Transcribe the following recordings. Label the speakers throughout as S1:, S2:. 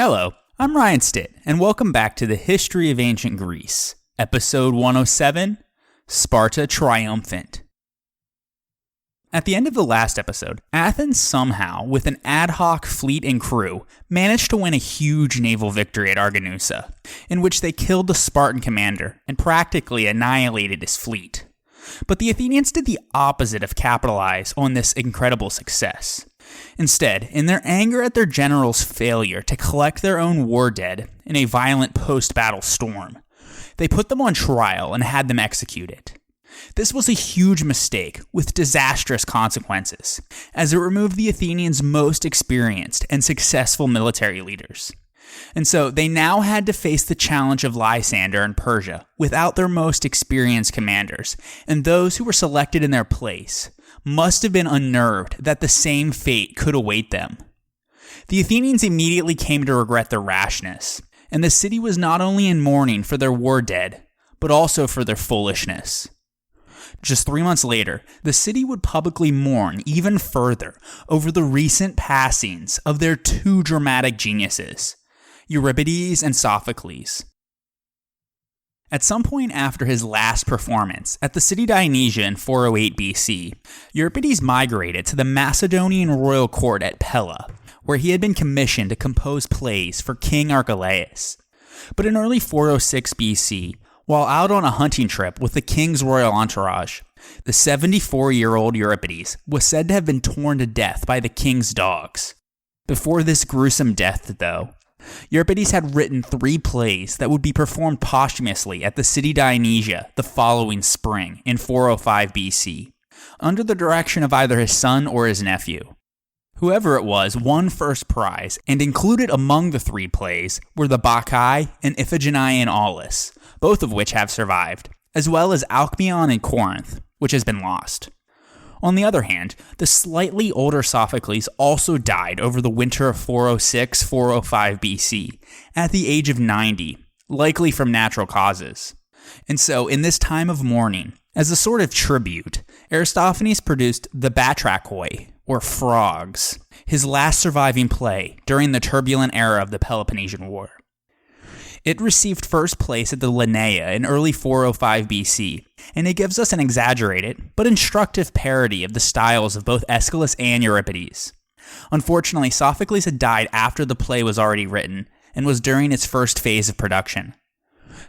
S1: Hello, I'm Ryan Stitt, and welcome back to the History of Ancient Greece, Episode 107, Sparta Triumphant. At the end of the last episode, Athens somehow, with an ad hoc fleet and crew, managed to win a huge naval victory at Argonusa, in which they killed the Spartan commander and practically annihilated his fleet. But the Athenians did the opposite of capitalize on this incredible success. Instead, in their anger at their general's failure to collect their own war dead in a violent post-battle storm, they put them on trial and had them executed. This was a huge mistake with disastrous consequences, as it removed the Athenians' most experienced and successful military leaders. And so they now had to face the challenge of Lysander and Persia without their most experienced commanders, and those who were selected in their place must have been unnerved that the same fate could await them. The Athenians immediately came to regret their rashness, and the city was not only in mourning for their war dead, but also for their foolishness. Just 3 months later, the city would publicly mourn even further over the recent passings of their two dramatic geniuses, Euripides and Sophocles. At some point after his last performance at the city Dionysia in 408 BC, Euripides migrated to the Macedonian royal court at Pella, where he had been commissioned to compose plays for King Archelaus. But in early 406 BC, while out on a hunting trip with the king's royal entourage, the 74-year-old Euripides was said to have been torn to death by the king's dogs. Before this gruesome death, though, Euripides had written 3 plays that would be performed posthumously at the city Dionysia the following spring in 405 BC, under the direction of either his son or his nephew. Whoever it was won first prize, and included among the 3 plays were the Bacchae and Iphigenia in Aulis, both of which have survived, as well as Alcmaeon and Corinth, which has been lost. On the other hand, the slightly older Sophocles also died over the winter of 406-405 BC, at the age of 90, likely from natural causes. And so, in this time of mourning, as a sort of tribute, Aristophanes produced the Batrachoi, or Frogs, his last surviving play during the turbulent era of the Peloponnesian War. It received first place at the Linnea in early 405 BC, and it gives us an exaggerated but instructive parody of the styles of both Aeschylus and Euripides. Unfortunately, Sophocles had died after the play was already written, and was during its first phase of production.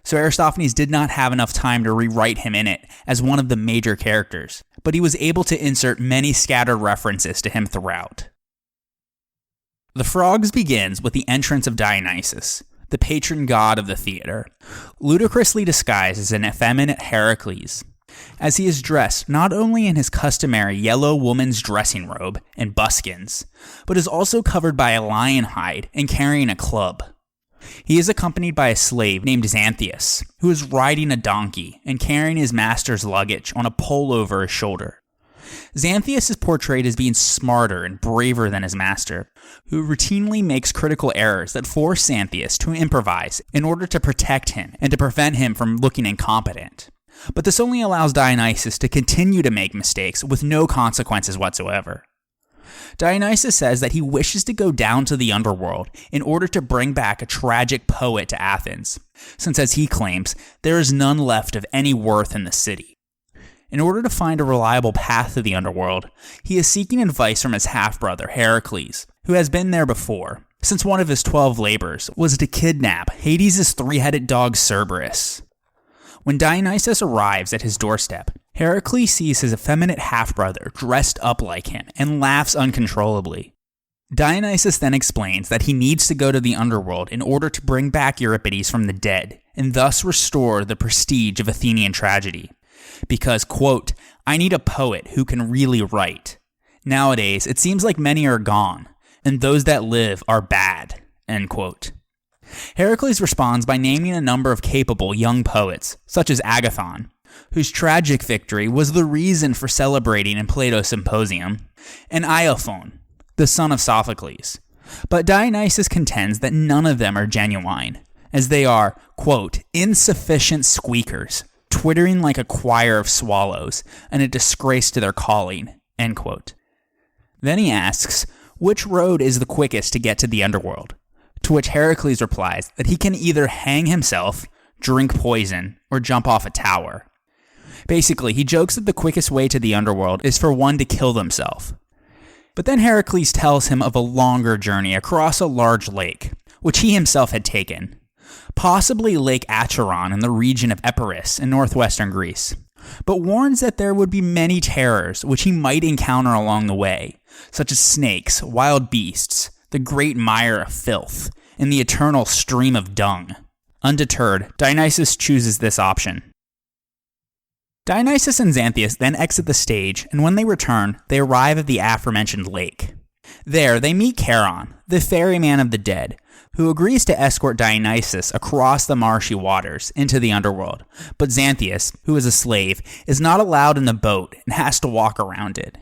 S1: So Aristophanes did not have enough time to rewrite him in it as one of the major characters, but he was able to insert many scattered references to him throughout. The Frogs begins with the entrance of Dionysus, the patron god of the theater, ludicrously disguised as an effeminate Heracles, as he is dressed not only in his customary yellow woman's dressing robe and buskins, but is also covered by a lion hide and carrying a club. He is accompanied by a slave named Xanthias, who is riding a donkey and carrying his master's luggage on a pole over his shoulder. Xanthias is portrayed as being smarter and braver than his master, who routinely makes critical errors that force Xanthias to improvise in order to protect him and to prevent him from looking incompetent. But this only allows Dionysus to continue to make mistakes with no consequences whatsoever. Dionysus says that he wishes to go down to the underworld in order to bring back a tragic poet to Athens, since, as he claims, there is none left of any worth in the city. In order to find a reliable path to the underworld, he is seeking advice from his half-brother, Heracles, who has been there before, since one of his 12 labors was to kidnap Hades' 3-headed dog Cerberus. When Dionysus arrives at his doorstep, Heracles sees his effeminate half-brother dressed up like him and laughs uncontrollably. Dionysus then explains that he needs to go to the underworld in order to bring back Euripides from the dead, and thus restore the prestige of Athenian tragedy. Because, quote, I need a poet who can really write. Nowadays, it seems like many are gone, and those that live are bad, end quote. Heracles responds by naming a number of capable young poets, such as Agathon, whose tragic victory was the reason for celebrating in Plato's Symposium, and Iophon, the son of Sophocles. But Dionysus contends that none of them are genuine, as they are, quote, insufficient squeakers, twittering like a choir of swallows, and a disgrace to their calling, end quote. Then he asks, which road is the quickest to get to the underworld? to which Heracles replies that he can either hang himself, drink poison, or jump off a tower. Basically, he jokes that the quickest way to the underworld is for one to kill themselves. But then Heracles tells him of a longer journey across a large lake, which he himself had taken, possibly Lake Acheron in the region of Epirus in northwestern Greece, but warns that there would be many terrors which he might encounter along the way, such as snakes, wild beasts, the great mire of filth, and the eternal stream of dung. Undeterred, Dionysus chooses this option. Dionysus and Xanthias then exit the stage, and when they return, they arrive at the aforementioned lake. There, they meet Charon, the ferryman of the dead, who agrees to escort Dionysus across the marshy waters into the underworld, but Xanthias, who is a slave, is not allowed in the boat and has to walk around it.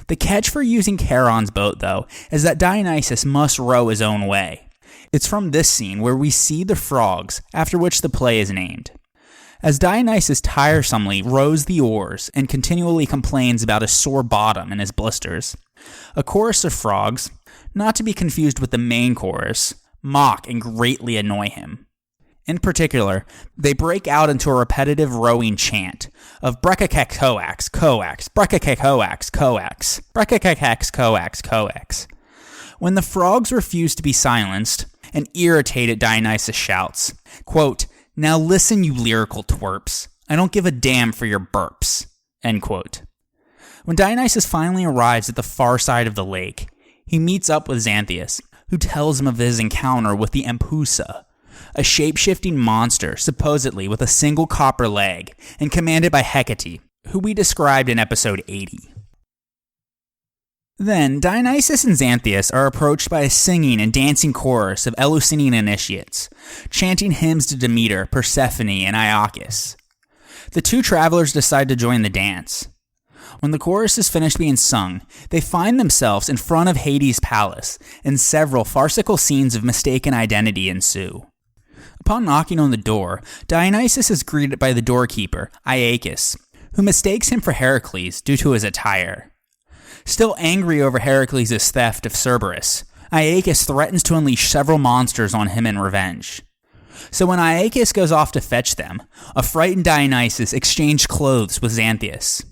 S1: The catch for using Charon's boat, though, is that Dionysus must row his own way. It's from this scene where we see the frogs, after which the play is named. As Dionysus tiresomely rows the oars and continually complains about his sore bottom and his blisters, a chorus of frogs, not to be confused with the main chorus, mock and greatly annoy him. In particular, they break out into a repetitive rowing chant of brekakek coax, coax, brekakek coax, coax, brekakek coax, coax. When the frogs refuse to be silenced, an irritated Dionysus shouts, quote, "Now listen, you lyrical twerps. I don't give a damn for your burps." End quote. When Dionysus finally arrives at the far side of the lake, he meets up with Xanthias, who tells him of his encounter with the Empusa, a shape-shifting monster supposedly with a single copper leg and commanded by Hecate, who we described in episode 80. Then, Dionysus and Xanthias are approached by a singing and dancing chorus of Eleusinian initiates, chanting hymns to Demeter, Persephone, and Iacchus. The two travelers decide to join the dance. When the chorus is finished being sung, they find themselves in front of Hades' palace, and several farcical scenes of mistaken identity ensue. Upon knocking on the door, Dionysus is greeted by the doorkeeper, Iacchus, who mistakes him for Heracles due to his attire. Still angry over Heracles' theft of Cerberus, Iacchus threatens to unleash several monsters on him in revenge. So when Iacchus goes off to fetch them, a frightened Dionysus exchanges clothes with Xanthias.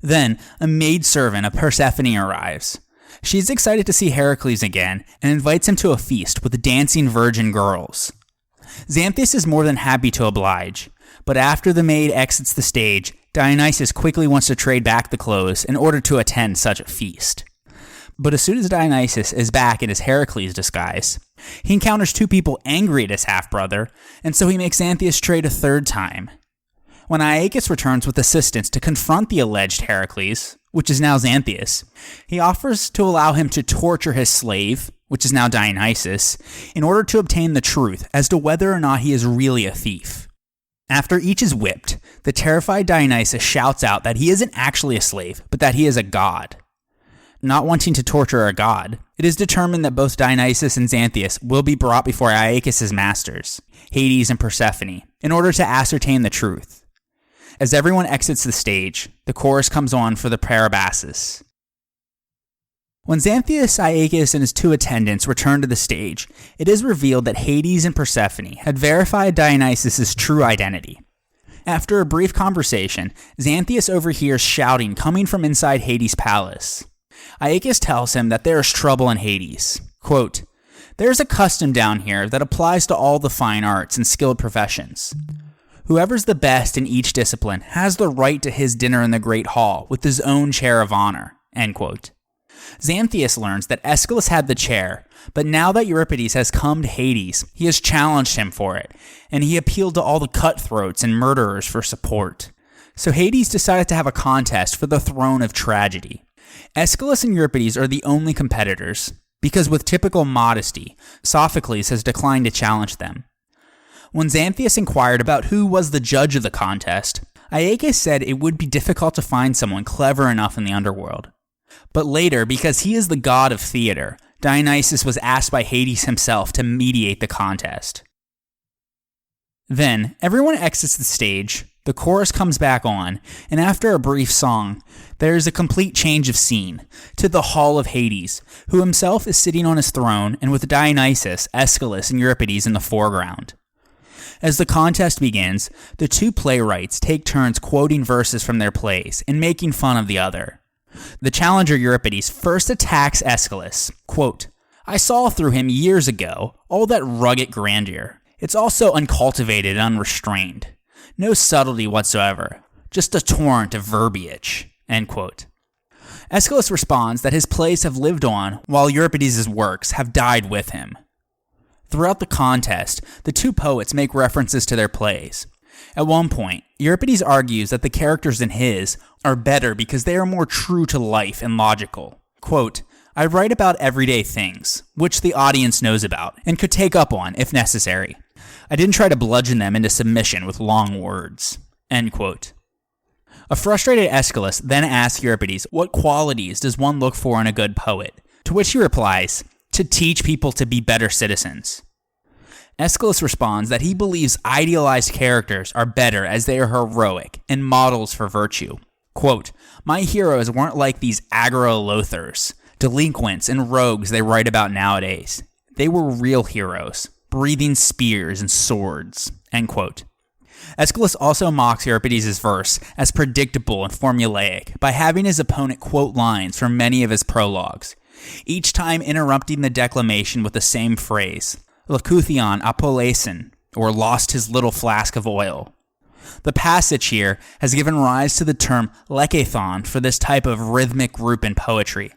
S1: Then, a maidservant of Persephone arrives. She's excited to see Heracles again and invites him to a feast with dancing virgin girls. Xanthias is more than happy to oblige, but after the maid exits the stage, Dionysus quickly wants to trade back the clothes in order to attend such a feast. But as soon as Dionysus is back in his Heracles disguise, he encounters two people angry at his half-brother, and so he makes Xanthias trade a third time. When Iacchus returns with assistance to confront the alleged Heracles, which is now Xanthias, he offers to allow him to torture his slave, which is now Dionysus, in order to obtain the truth as to whether or not he is really a thief. After each is whipped, the terrified Dionysus shouts out that he isn't actually a slave, but that he is a god. Not wanting to torture a god, it is determined that both Dionysus and Xanthias will be brought before Iacchus' masters, Hades and Persephone, in order to ascertain the truth. As everyone exits the stage, the chorus comes on for the Parabasis. When Xanthias, Iacchus, and his two attendants return to the stage, it is revealed that Hades and Persephone had verified Dionysus' true identity. After a brief conversation, Xanthias overhears shouting coming from inside Hades' palace. Iacchus tells him that there is trouble in Hades. Quote, "There is a custom down here that applies to all the fine arts and skilled professions. Whoever's the best in each discipline has the right to his dinner in the great hall with his own chair of honor." End quote. Xanthias learns that Aeschylus had the chair, but now that Euripides has come to Hades, he has challenged him for it, and he appealed to all the cutthroats and murderers for support. So Hades decided to have a contest for the throne of tragedy. Aeschylus and Euripides are the only competitors, because with typical modesty, Sophocles has declined to challenge them. When Xanthias inquired about who was the judge of the contest, Iacchus said it would be difficult to find someone clever enough in the underworld. But later, because he is the god of theater, Dionysus was asked by Hades himself to mediate the contest. Then, everyone exits the stage, The chorus comes back on, and after a brief song, there is a complete change of scene to the Hall of Hades, who himself is sitting on his throne and with Dionysus, Aeschylus, and Euripides in the foreground. As the contest begins, the two playwrights take turns quoting verses from their plays and making fun of the other. The challenger Euripides first attacks Aeschylus, quote, "I saw through him years ago all that rugged grandeur. It's all so uncultivated and unrestrained. No subtlety whatsoever, just a torrent of verbiage," end quote. Aeschylus responds that his plays have lived on while Euripides' works have died with him. Throughout the contest, the two poets make references to their plays. At one point, Euripides argues that the characters in his are better because they are more true to life and logical. Quote, "I write about everyday things, which the audience knows about and could take up on if necessary. I didn't try to bludgeon them into submission with long words," end quote. A frustrated Aeschylus then asks Euripides what qualities does one look for in a good poet, to which he replies, "To teach people to be better citizens." Aeschylus responds that he believes idealized characters are better as they are heroic and models for virtue. Quote, "My heroes weren't like these agorolothers, delinquents and rogues they write about nowadays. They were real heroes, breathing spears and swords," end quote. Aeschylus also mocks Euripides' verse as predictable and formulaic by having his opponent quote lines from many of his prologues, each time interrupting the declamation with the same phrase, "Leucothion apollesin," or "lost his little flask of oil." The passage here has given rise to the term lekathon for this type of rhythmic group in poetry.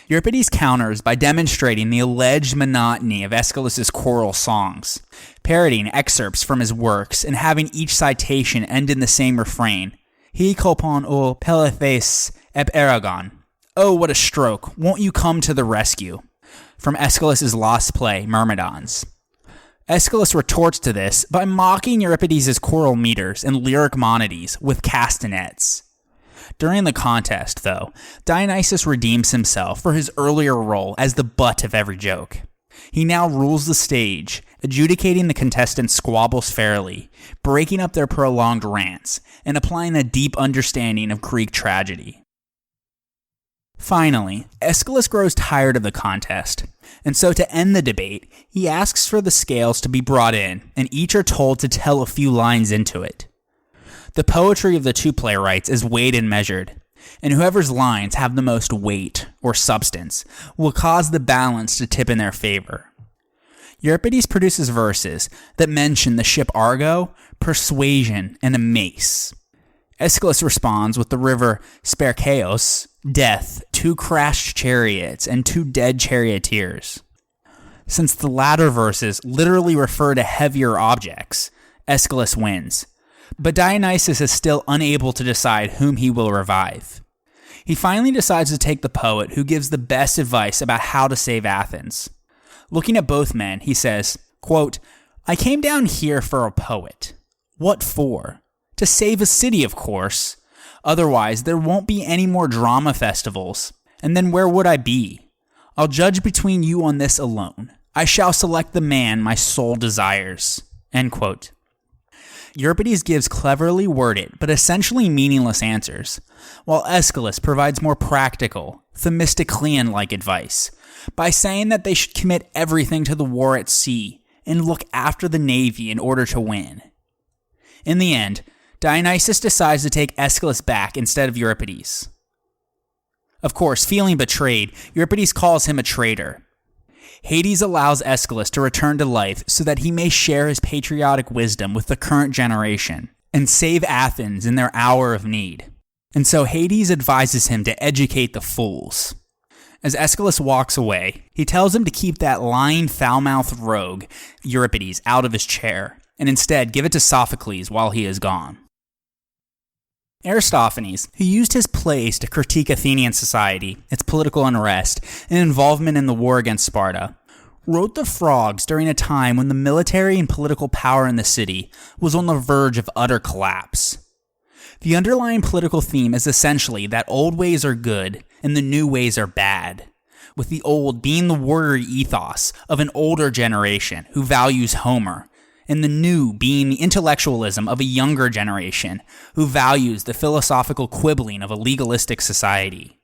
S1: Euripides counters by demonstrating the alleged monotony of Aeschylus' choral songs, parodying excerpts from his works and having each citation end in the same refrain, "He kolpon o Peloponnesian ep Aragon." "Oh, what a stroke! Won't you come to the rescue?" From Aeschylus' lost play, Myrmidons. Aeschylus retorts to this by mocking Euripides' choral meters and lyric monodies with castanets. During the contest, though, Dionysus redeems himself for his earlier role as the butt of every joke. He now rules the stage, adjudicating the contestants' squabbles fairly, breaking up their prolonged rants, and applying a deep understanding of Greek tragedy. Finally, Aeschylus grows tired of the contest, and so to end the debate, he asks for the scales to be brought in, and each are told to tell a few lines into it. The poetry of the two playwrights is weighed and measured, and whoever's lines have the most weight, or substance, will cause the balance to tip in their favor. Euripides produces verses that mention the ship Argo, persuasion, and a mace. Aeschylus responds with the river Spercheios, death, 2 crashed chariots, and 2 dead charioteers. Since the latter verses literally refer to heavier objects, Aeschylus wins, but Dionysus is still unable to decide whom he will revive. He finally decides to take the poet who gives the best advice about how to save Athens. Looking at both men, he says, quote, "I came down here for a poet. What for? To save a city, of course. Otherwise, there won't be any more drama festivals. And then where would I be? I'll judge between you on this alone. I shall select the man my soul desires." End quote. Euripides gives cleverly worded but essentially meaningless answers, while Aeschylus provides more practical, Themistoclean-like advice by saying that they should commit everything to the war at sea and look after the navy in order to win. In the end, Dionysus decides to take Aeschylus back instead of Euripides. Of course, feeling betrayed, Euripides calls him a traitor. Hades allows Aeschylus to return to life so that he may share his patriotic wisdom with the current generation and save Athens in their hour of need. And so Hades advises him to educate the fools. As Aeschylus walks away, he tells him to keep that lying, foul-mouthed rogue, Euripides, out of his chair, and instead give it to Sophocles while he is gone. Aristophanes, who used his plays to critique Athenian society, its political unrest, and involvement in the war against Sparta, wrote The Frogs during a time when the military and political power in the city was on the verge of utter collapse. The underlying political theme is essentially that old ways are good and the new ways are bad, with the old being the warrior ethos of an older generation who values Homer, and the new being the intellectualism of a younger generation who values the philosophical quibbling of a legalistic society.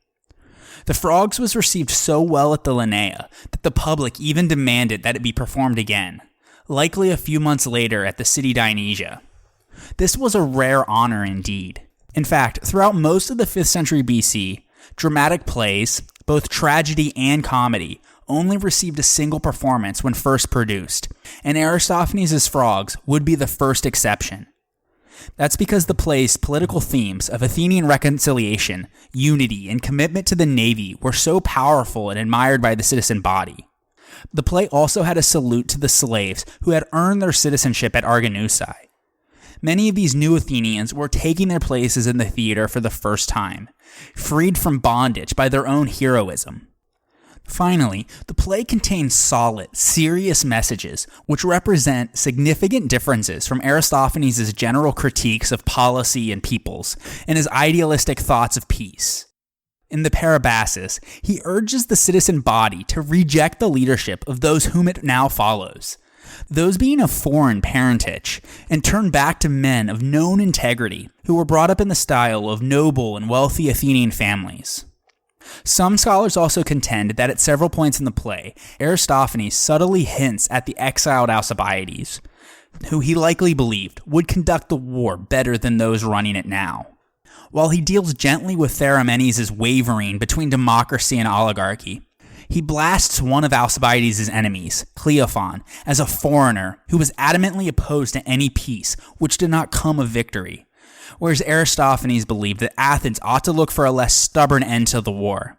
S1: The Frogs was received so well at the Linnea that the public even demanded that it be performed again, likely a few months later at the city Dionysia. This was a rare honor indeed. In fact, throughout most of the 5th century BC, dramatic plays, both tragedy and comedy, only received a single performance when first produced, and Aristophanes' Frogs would be the first exception. That's because the play's political themes of Athenian reconciliation, unity, and commitment to the navy were so powerful and admired by the citizen body. The play also had a salute to the slaves who had earned their citizenship at Argonusae. Many of these new Athenians were taking their places in the theater for the first time, freed from bondage by their own heroism. Finally, the play contains solid, serious messages which represent significant differences from Aristophanes' general critiques of policy and peoples and his idealistic thoughts of peace. In the Parabasis, he urges the citizen body to reject the leadership of those whom it now follows, those being of foreign parentage, and turn back to men of known integrity who were brought up in the style of noble and wealthy Athenian families. Some scholars also contend that at several points in the play, Aristophanes subtly hints at the exiled Alcibiades, who he likely believed would conduct the war better than those running it now. While he deals gently with Theramenes' wavering between democracy and oligarchy, he blasts one of Alcibiades' enemies, Cleophon, as a foreigner who was adamantly opposed to any peace which did not come of victory, whereas Aristophanes believed that Athens ought to look for a less stubborn end to the war.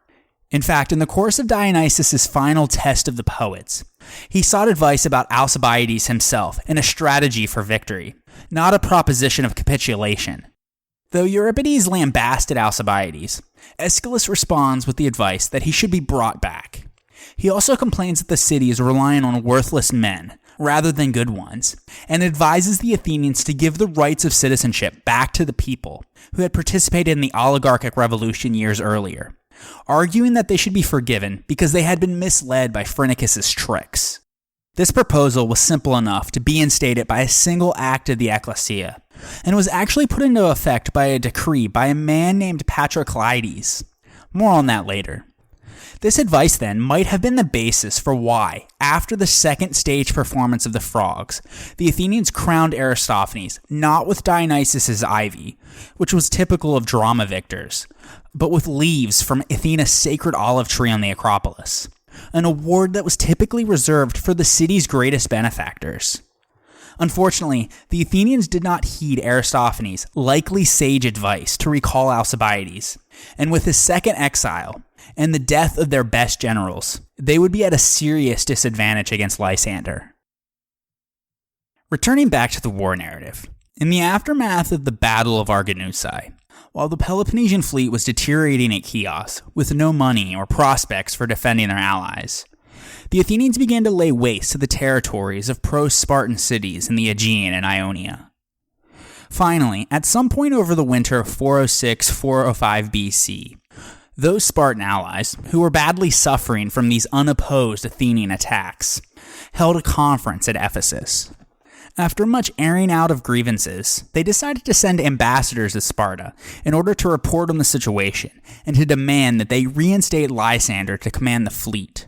S1: In fact, in the course of Dionysus' final test of the poets, he sought advice about Alcibiades himself and a strategy for victory, not a proposition of capitulation. Though Euripides lambasted Alcibiades, Aeschylus responds with the advice that he should be brought back. He also complains that the city is relying on worthless men, rather than good ones, and advises the Athenians to give the rights of citizenship back to the people who had participated in the oligarchic revolution years earlier, arguing that they should be forgiven because they had been misled by Phrynichus' tricks. This proposal was simple enough to be instated by a single act of the ecclesia, and was actually put into effect by a decree by a man named Patroclides. More on that later. This advice then might have been the basis for why, after the second stage performance of the Frogs, the Athenians crowned Aristophanes not with Dionysus' ivy, which was typical of drama victors, but with leaves from Athena's sacred olive tree on the Acropolis, an award that was typically reserved for the city's greatest benefactors. Unfortunately, the Athenians did not heed Aristophanes' likely sage advice to recall Alcibiades, and with his second exile, and the death of their best generals, they would be at a serious disadvantage against Lysander. Returning back to the war narrative, in the aftermath of the Battle of Argonusae, while the Peloponnesian fleet was deteriorating at Chios, with no money or prospects for defending their allies, the Athenians began to lay waste to the territories of pro-Spartan cities in the Aegean and Ionia. Finally, at some point over the winter of 406-405 BC, those Spartan allies, who were badly suffering from these unopposed Athenian attacks, held a conference at Ephesus. After much airing out of grievances, they decided to send ambassadors to Sparta in order to report on the situation and to demand that they reinstate Lysander to command the fleet.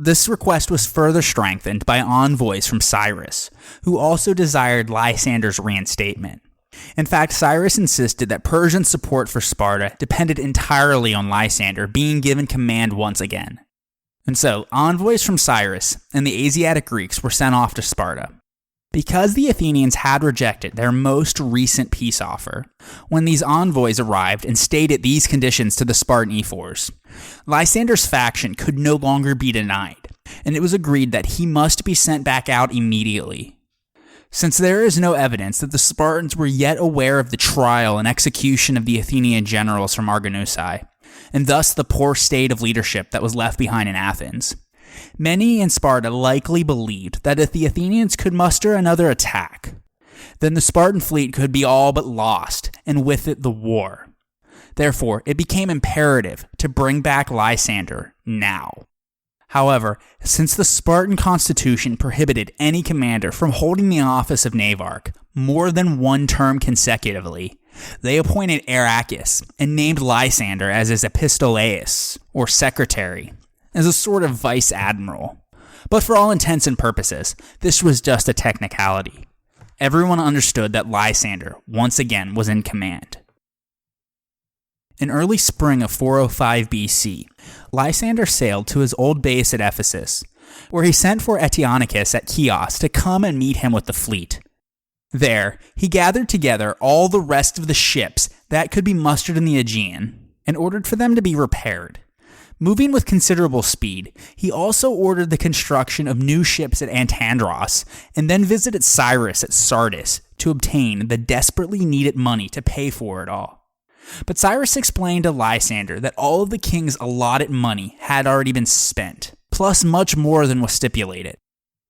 S1: This request was further strengthened by envoys from Cyrus, who also desired Lysander's reinstatement. In fact, Cyrus insisted that Persian support for Sparta depended entirely on Lysander being given command once again. And so, envoys from Cyrus and the Asiatic Greeks were sent off to Sparta. Because the Athenians had rejected their most recent peace offer, when these envoys arrived and stated these conditions to the Spartan ephors, Lysander's faction could no longer be denied, and it was agreed that he must be sent back out immediately. Since there is no evidence that the Spartans were yet aware of the trial and execution of the Athenian generals from Argonusae, and thus the poor state of leadership that was left behind in Athens, many in Sparta likely believed that if the Athenians could muster another attack, then the Spartan fleet could be all but lost, and with it the war. Therefore, it became imperative to bring back Lysander now. However, since the Spartan constitution prohibited any commander from holding the office of navarch more than one term consecutively, they appointed Arachus and named Lysander as his epistolaeus, or secretary, as a sort of vice admiral. But for all intents and purposes, this was just a technicality. Everyone understood that Lysander, once again, was in command. In early spring of 405 BC, Lysander sailed to his old base at Ephesus, where he sent for Eteonicus at Chios to come and meet him with the fleet. There, he gathered together all the rest of the ships that could be mustered in the Aegean and ordered for them to be repaired. Moving with considerable speed, he also ordered the construction of new ships at Antandros and then visited Cyrus at Sardis to obtain the desperately needed money to pay for it all. But Cyrus explained to Lysander that all of the king's allotted money had already been spent, plus much more than was stipulated.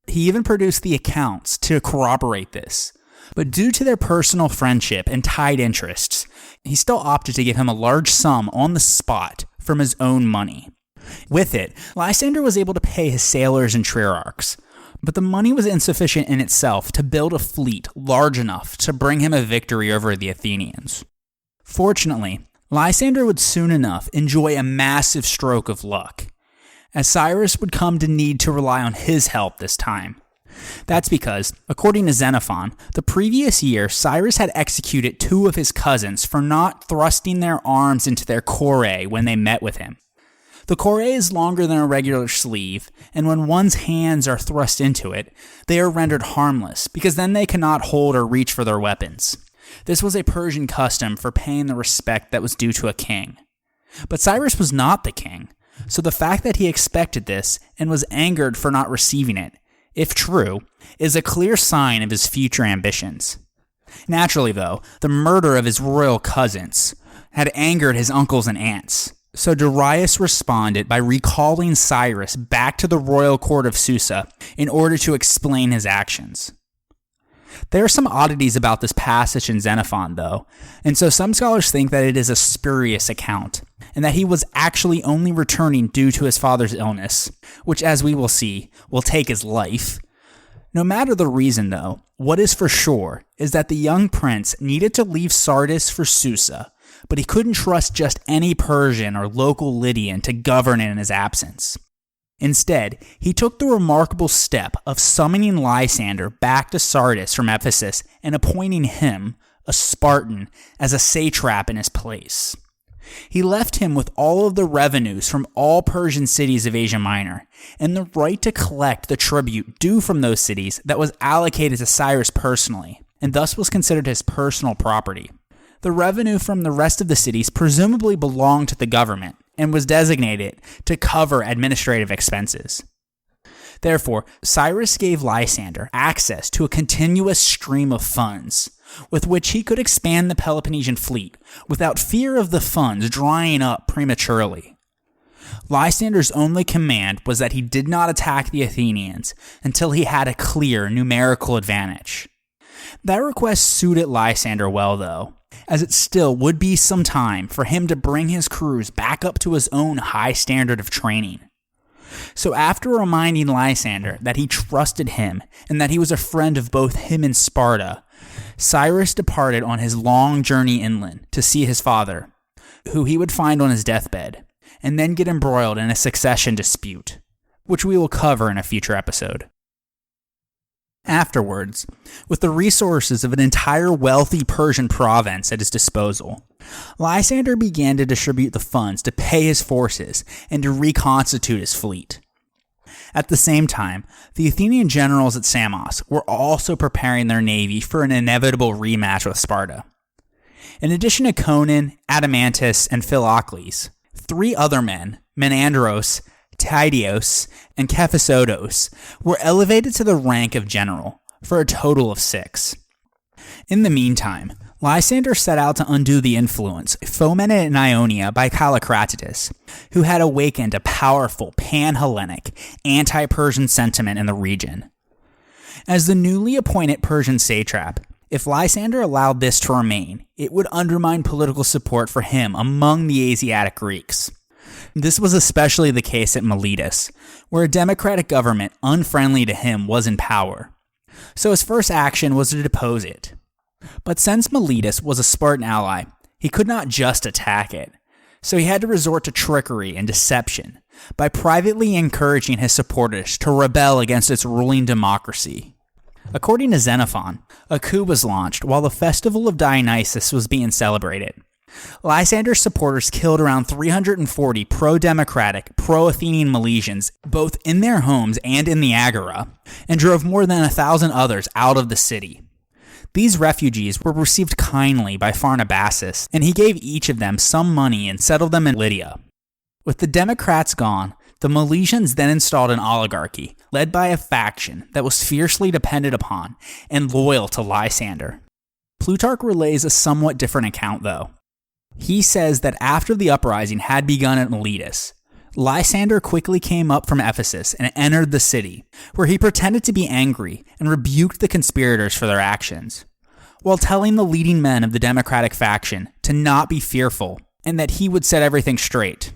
S1: He even produced the accounts to corroborate this. But due to their personal friendship and tied interests, he still opted to give him a large sum on the spot from his own money. With it, Lysander was able to pay his sailors and trierarchs, but the money was insufficient in itself to build a fleet large enough to bring him a victory over the Athenians. Fortunately, Lysander would soon enough enjoy a massive stroke of luck, as Cyrus would come to need to rely on his help this time. That's because, according to Xenophon, the previous year Cyrus had executed two of his cousins for not thrusting their arms into their chore when they met with him. The chore is longer than a regular sleeve, and when one's hands are thrust into it, they are rendered harmless because then they cannot hold or reach for their weapons. This was a Persian custom for paying the respect that was due to a king. But Cyrus was not the king, so the fact that he expected this and was angered for not receiving it, if true, is a clear sign of his future ambitions. Naturally, though, the murder of his royal cousins had angered his uncles and aunts, so Darius responded by recalling Cyrus back to the royal court of Susa in order to explain his actions. There are some oddities about this passage in Xenophon, though, and so some scholars think that it is a spurious account, and that he was actually only returning due to his father's illness, which, as we will see, will take his life. No matter the reason, though, what is for sure is that the young prince needed to leave Sardis for Susa, but he couldn't trust just any Persian or local Lydian to govern in his absence. Instead, he took the remarkable step of summoning Lysander back to Sardis from Ephesus and appointing him, a Spartan, as a satrap in his place. He left him with all of the revenues from all Persian cities of Asia Minor, and the right to collect the tribute due from those cities that was allocated to Cyrus personally, and thus was considered his personal property. The revenue from the rest of the cities presumably belonged to the government, and was designated to cover administrative expenses. Therefore, Cyrus gave Lysander access to a continuous stream of funds, with which he could expand the Peloponnesian fleet without fear of the funds drying up prematurely. Lysander's only command was that he did not attack the Athenians until he had a clear numerical advantage. That request suited Lysander well, though, as it still would be some time for him to bring his crews back up to his own high standard of training. So after reminding Lysander that he trusted him and that he was a friend of both him and Sparta, Cyrus departed on his long journey inland to see his father, who he would find on his deathbed, and then get embroiled in a succession dispute, which we will cover in a future episode. Afterwards, with the resources of an entire wealthy Persian province at his disposal, Lysander began to distribute the funds to pay his forces and to reconstitute his fleet. At the same time, the Athenian generals at Samos were also preparing their navy for an inevitable rematch with Sparta. In addition to Conon, Adamantus, and Philocles, 3 other men, Menandros, Tydeus, and Kephisodos, were elevated to the rank of general, for a total of 6. In the meantime, Lysander set out to undo the influence fomented in Ionia by Callicratidas, who had awakened a powerful pan-Hellenic, anti-Persian sentiment in the region. As the newly appointed Persian satrap, if Lysander allowed this to remain, it would undermine political support for him among the Asiatic Greeks. This was especially the case at Miletus, where a democratic government unfriendly to him was in power. So his first action was to depose it. But since Miletus was a Spartan ally, he could not just attack it. So he had to resort to trickery and deception by privately encouraging his supporters to rebel against its ruling democracy. According to Xenophon, a coup was launched while the festival of Dionysus was being celebrated. Lysander's supporters killed around 340 pro-democratic, pro-Athenian Milesians, both in their homes and in the Agora, and drove more than 1,000 others out of the city. These refugees were received kindly by Pharnabazus, and he gave each of them some money and settled them in Lydia. With the Democrats gone, the Milesians then installed an oligarchy, led by a faction that was fiercely dependent upon and loyal to Lysander. Plutarch relays a somewhat different account, though. He says that after the uprising had begun at Miletus, Lysander quickly came up from Ephesus and entered the city, where he pretended to be angry and rebuked the conspirators for their actions, while telling the leading men of the democratic faction to not be fearful and that he would set everything straight.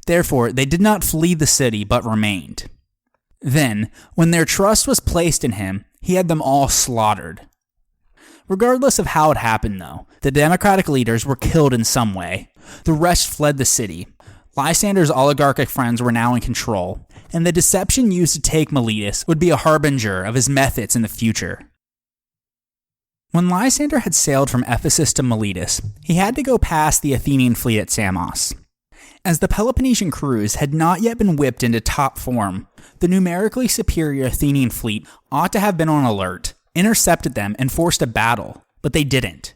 S1: Therefore, they did not flee the city but remained. Then, when their trust was placed in him, he had them all slaughtered. Regardless of how it happened, though, the democratic leaders were killed in some way. The rest fled the city. Lysander's oligarchic friends were now in control, and the deception used to take Miletus would be a harbinger of his methods in the future. When Lysander had sailed from Ephesus to Miletus, he had to go past the Athenian fleet at Samos. As the Peloponnesian crews had not yet been whipped into top form, the numerically superior Athenian fleet ought to have been on alert, intercepted them, and forced a battle, but they didn't.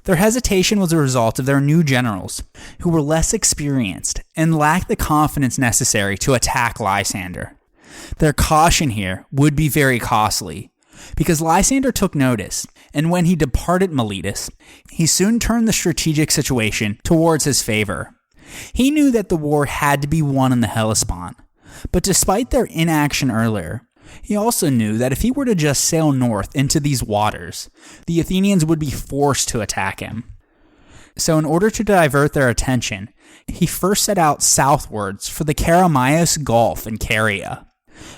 S1: Their hesitation was a result of their new generals, who were less experienced and lacked the confidence necessary to attack Lysander. Their caution here would be very costly, because Lysander took notice, and when he departed Miletus, he soon turned the strategic situation towards his favor. He knew that the war had to be won in the Hellespont, but despite their inaction earlier, he also knew that if he were to just sail north into these waters, the Athenians would be forced to attack him. So in order to divert their attention, he first set out southwards for the Keramaios Gulf in Caria,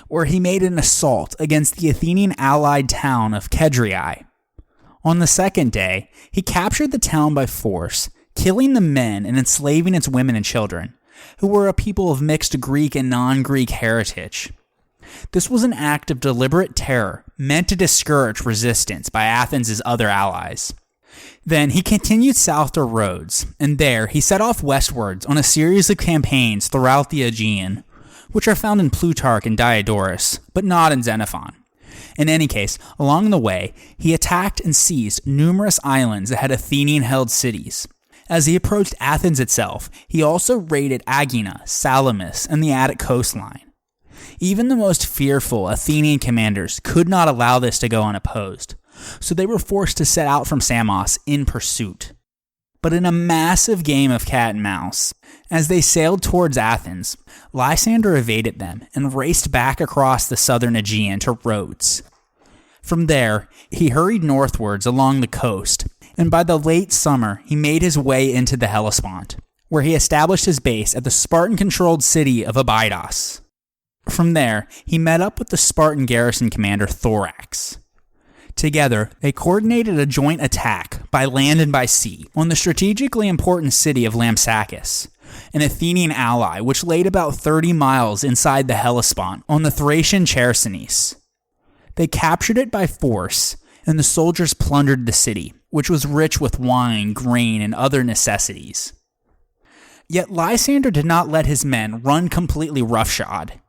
S1: where he made an assault against the Athenian allied town of Kedriai. On the second day, he captured the town by force, killing the men and enslaving its women and children, who were a people of mixed Greek and non-Greek heritage. This was an act of deliberate terror meant to discourage resistance by Athens' other allies. Then he continued south to Rhodes, and there he set off westwards on a series of campaigns throughout the Aegean, which are found in Plutarch and Diodorus, but not in Xenophon. In any case, along the way, he attacked and seized numerous islands that had Athenian-held cities. As he approached Athens itself, he also raided Aegina, Salamis, and the Attic coastline. Even the most fearful Athenian commanders could not allow this to go unopposed, so they were forced to set out from Samos in pursuit. But in a massive game of cat and mouse, as they sailed towards Athens, Lysander evaded them and raced back across the southern Aegean to Rhodes. From there, he hurried northwards along the coast, and by the late summer, he made his way into the Hellespont, where he established his base at the Spartan-controlled city of Abydos. From there, he met up with the Spartan garrison commander Thorax. Together, they coordinated a joint attack by land and by sea on the strategically important city of Lampsacus, an Athenian ally which laid about 30 miles inside the Hellespont on the Thracian Chersonese. They captured it by force, and the soldiers plundered the city, which was rich with wine, grain, and other necessities. Yet Lysander did not let his men run completely roughshod.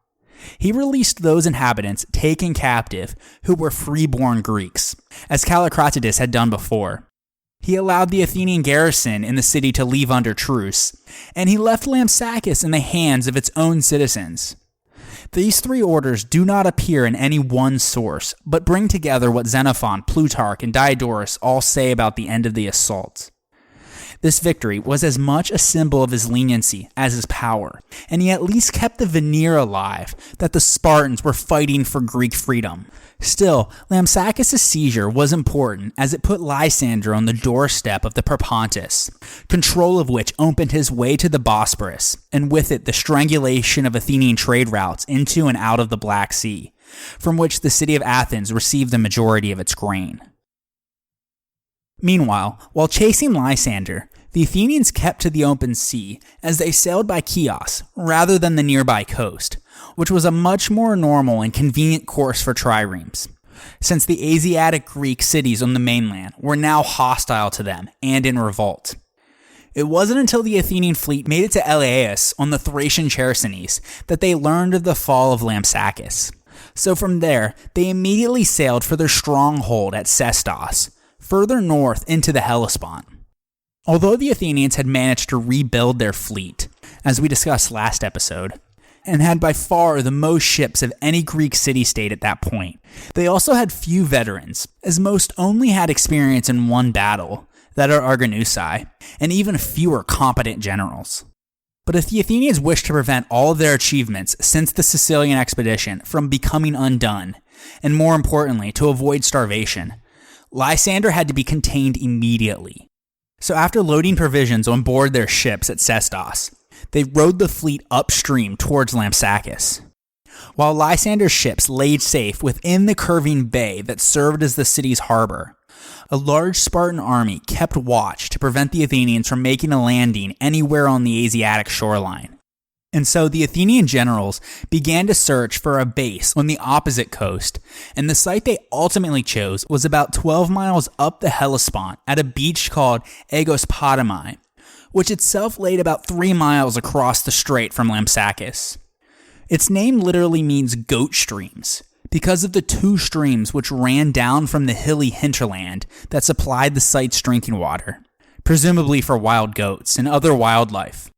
S1: He released those inhabitants taken captive who were freeborn Greeks, as Callicratidas had done before. He allowed the Athenian garrison in the city to leave under truce, and he left Lampsacus in the hands of its own citizens. These three orders do not appear in any one source, but bring together what Xenophon, Plutarch, and Diodorus all say about the end of the assault. This victory was as much a symbol of his leniency as his power, and he at least kept the veneer alive that the Spartans were fighting for Greek freedom. Still, Lampsacus' seizure was important as it put Lysander on the doorstep of the Propontis, control of which opened his way to the Bosporus, and with it the strangulation of Athenian trade routes into and out of the Black Sea, from which the city of Athens received the majority of its grain. Meanwhile, while chasing Lysander, the Athenians kept to the open sea as they sailed by Chios rather than the nearby coast, which was a much more normal and convenient course for triremes, since the Asiatic Greek cities on the mainland were now hostile to them and in revolt. It wasn't until the Athenian fleet made it to Elaeus on the Thracian Chersonese that they learned of the fall of Lampsacus. So from there, they immediately sailed for their stronghold at Sestos, further north into the Hellespont. Although the Athenians had managed to rebuild their fleet, as we discussed last episode, and had by far the most ships of any Greek city-state at that point, they also had few veterans, as most only had experience in one battle, that are Argonausi, and even fewer competent generals. But if the Athenians wished to prevent all of their achievements since the Sicilian expedition from becoming undone, and more importantly, to avoid starvation, Lysander had to be contained immediately. So after loading provisions on board their ships at Sestos, they rowed the fleet upstream towards Lampsacus, while Lysander's ships laid safe within the curving bay that served as the city's harbor. A large Spartan army kept watch to prevent the Athenians from making a landing anywhere on the Asiatic shoreline. And so the Athenian generals began to search for a base on the opposite coast, and the site they ultimately chose was about 12 miles up the Hellespont at a beach called Aegospotami, which itself laid about 3 miles across the strait from Lampsacus. Its name literally means goat streams, because of the 2 streams which ran down from the hilly hinterland that supplied the site's drinking water, presumably for wild goats and other wildlife.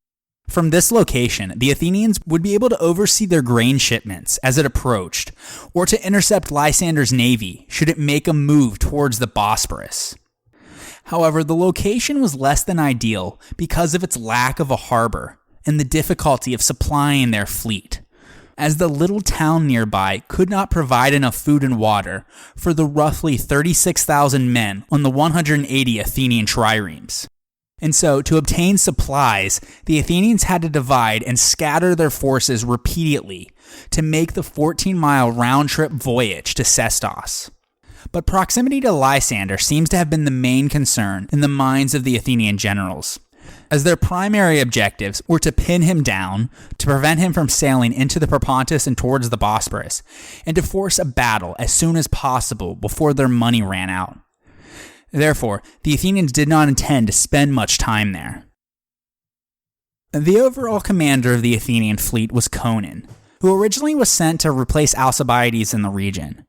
S1: From this location, the Athenians would be able to oversee their grain shipments as it approached, or to intercept Lysander's navy should it make a move towards the Bosporus. However, the location was less than ideal because of its lack of a harbor and the difficulty of supplying their fleet, as the little town nearby could not provide enough food and water for the roughly 36,000 men on the 180 Athenian triremes. And so, to obtain supplies, the Athenians had to divide and scatter their forces repeatedly to make the 14-mile round-trip voyage to Sestos. But proximity to Lysander seems to have been the main concern in the minds of the Athenian generals, as their primary objectives were to pin him down, to prevent him from sailing into the Propontis and towards the Bosporus, and to force a battle as soon as possible before their money ran out. Therefore, the Athenians did not intend to spend much time there. The overall commander of the Athenian fleet was Conon, who originally was sent to replace Alcibiades in the region.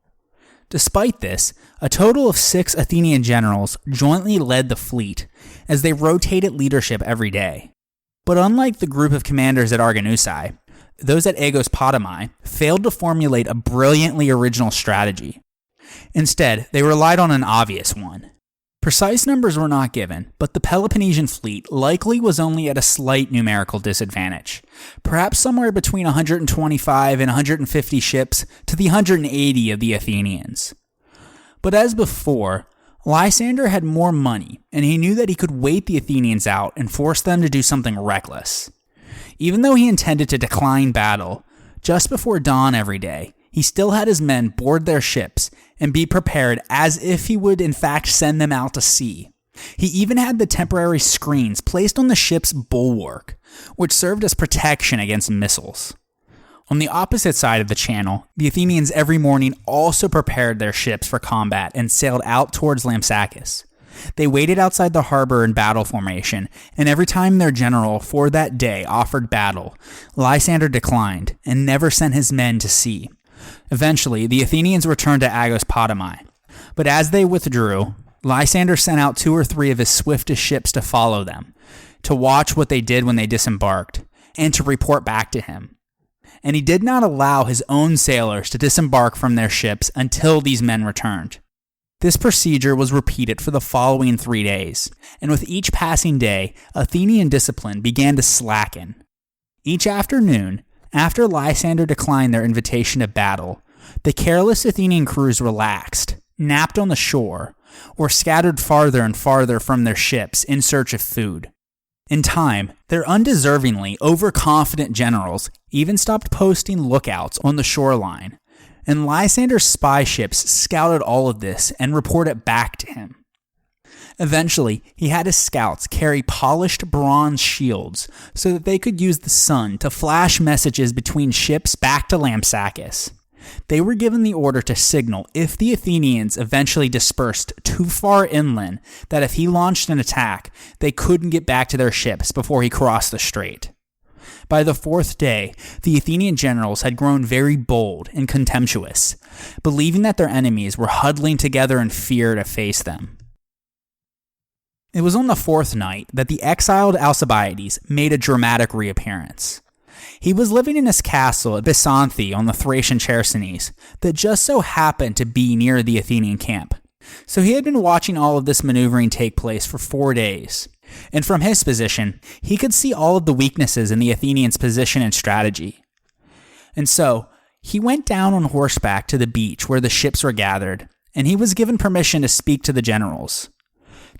S1: Despite this, a total of 6 Athenian generals jointly led the fleet, as they rotated leadership every day. But unlike the group of commanders at Argonausi, those at Aegospotami failed to formulate a brilliantly original strategy. Instead, they relied on an obvious one. Precise numbers were not given, but the Peloponnesian fleet likely was only at a slight numerical disadvantage, perhaps somewhere between 125 and 150 ships to the 180 of the Athenians. But as before, Lysander had more money, and he knew that he could wait the Athenians out and force them to do something reckless. Even though he intended to decline battle, just before dawn every day, he still had his men board their ships and be prepared as if he would in fact send them out to sea. He even had the temporary screens placed on the ship's bulwark, which served as protection against missiles. On the opposite side of the channel, the Athenians every morning also prepared their ships for combat and sailed out towards Lampsacus. They waited outside the harbor in battle formation, and every time their general for that day offered battle, Lysander declined and never sent his men to sea. Eventually, the Athenians returned to Agospotami, but as they withdrew, Lysander sent out 2 or 3 of his swiftest ships to follow them, to watch what they did when they disembarked, and to report back to him. And he did not allow his own sailors to disembark from their ships until these men returned. This procedure was repeated for the following 3 days, and with each passing day, Athenian discipline began to slacken. Each afternoon, after Lysander declined their invitation to battle, the careless Athenian crews relaxed, napped on the shore, or scattered farther and farther from their ships in search of food. In time, their undeservingly overconfident generals even stopped posting lookouts on the shoreline, and Lysander's spy ships scouted all of this and reported back to him. Eventually, he had his scouts carry polished bronze shields so that they could use the sun to flash messages between ships back to Lampsacus. They were given the order to signal if the Athenians eventually dispersed too far inland that if he launched an attack, they couldn't get back to their ships before he crossed the strait. By the 4th day, the Athenian generals had grown very bold and contemptuous, believing that their enemies were huddling together in fear to face them. It was on the 4th night that the exiled Alcibiades made a dramatic reappearance. He was living in his castle at Byzanthi on the Thracian Chersonese that just so happened to be near the Athenian camp. So he had been watching all of this maneuvering take place for 4 days. And from his position, he could see all of the weaknesses in the Athenians' position and strategy. And so, he went down on horseback to the beach where the ships were gathered, and he was given permission to speak to the generals.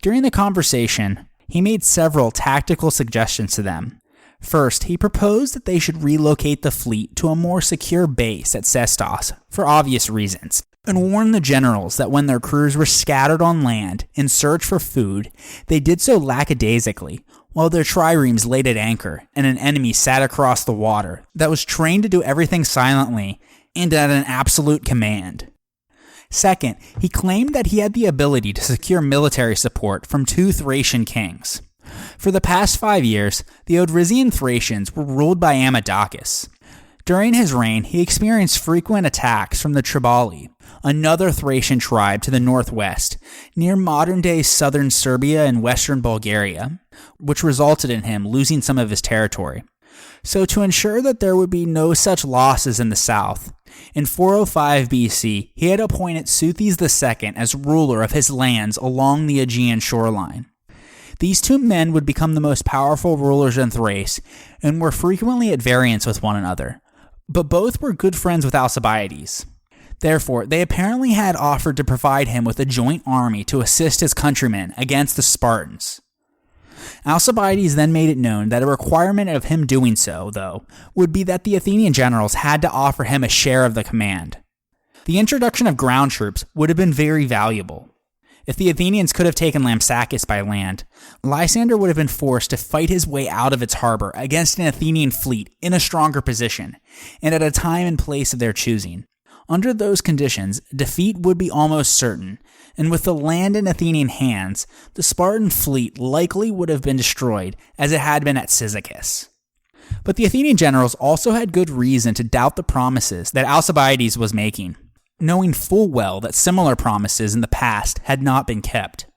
S1: During the conversation, he made several tactical suggestions to them. First, he proposed that they should relocate the fleet to a more secure base at Sestos, for obvious reasons, and warned the generals that when their crews were scattered on land in search for food, they did so lackadaisically, while their triremes laid at anchor and an enemy sat across the water that was trained to do everything silently and at an absolute command. Second, he claimed that he had the ability to secure military support from 2 Thracian kings. For the past 5 years, the Odrysian Thracians were ruled by Amadocus. During his reign, he experienced frequent attacks from the Triballi, another Thracian tribe to the northwest, near modern-day southern Serbia and western Bulgaria, which resulted in him losing some of his territory. So to ensure that there would be no such losses in the south, in 405 BC, he had appointed Seuthes II as ruler of his lands along the Aegean shoreline. These 2 men would become the most powerful rulers in Thrace and were frequently at variance with one another, but both were good friends with Alcibiades. Therefore, they apparently had offered to provide him with a joint army to assist his countrymen against the Spartans. Alcibiades then made it known that a requirement of him doing so, though, would be that the Athenian generals had to offer him a share of the command. The introduction of ground troops would have been very valuable. If the Athenians could have taken Lampsacus by land, Lysander would have been forced to fight his way out of its harbor against an Athenian fleet in a stronger position, and at a time and place of their choosing. Under those conditions, defeat would be almost certain, and with the land in Athenian hands, the Spartan fleet likely would have been destroyed as it had been at Cyzicus. But the Athenian generals also had good reason to doubt the promises that Alcibiades was making, knowing full well that similar promises in the past had not been kept.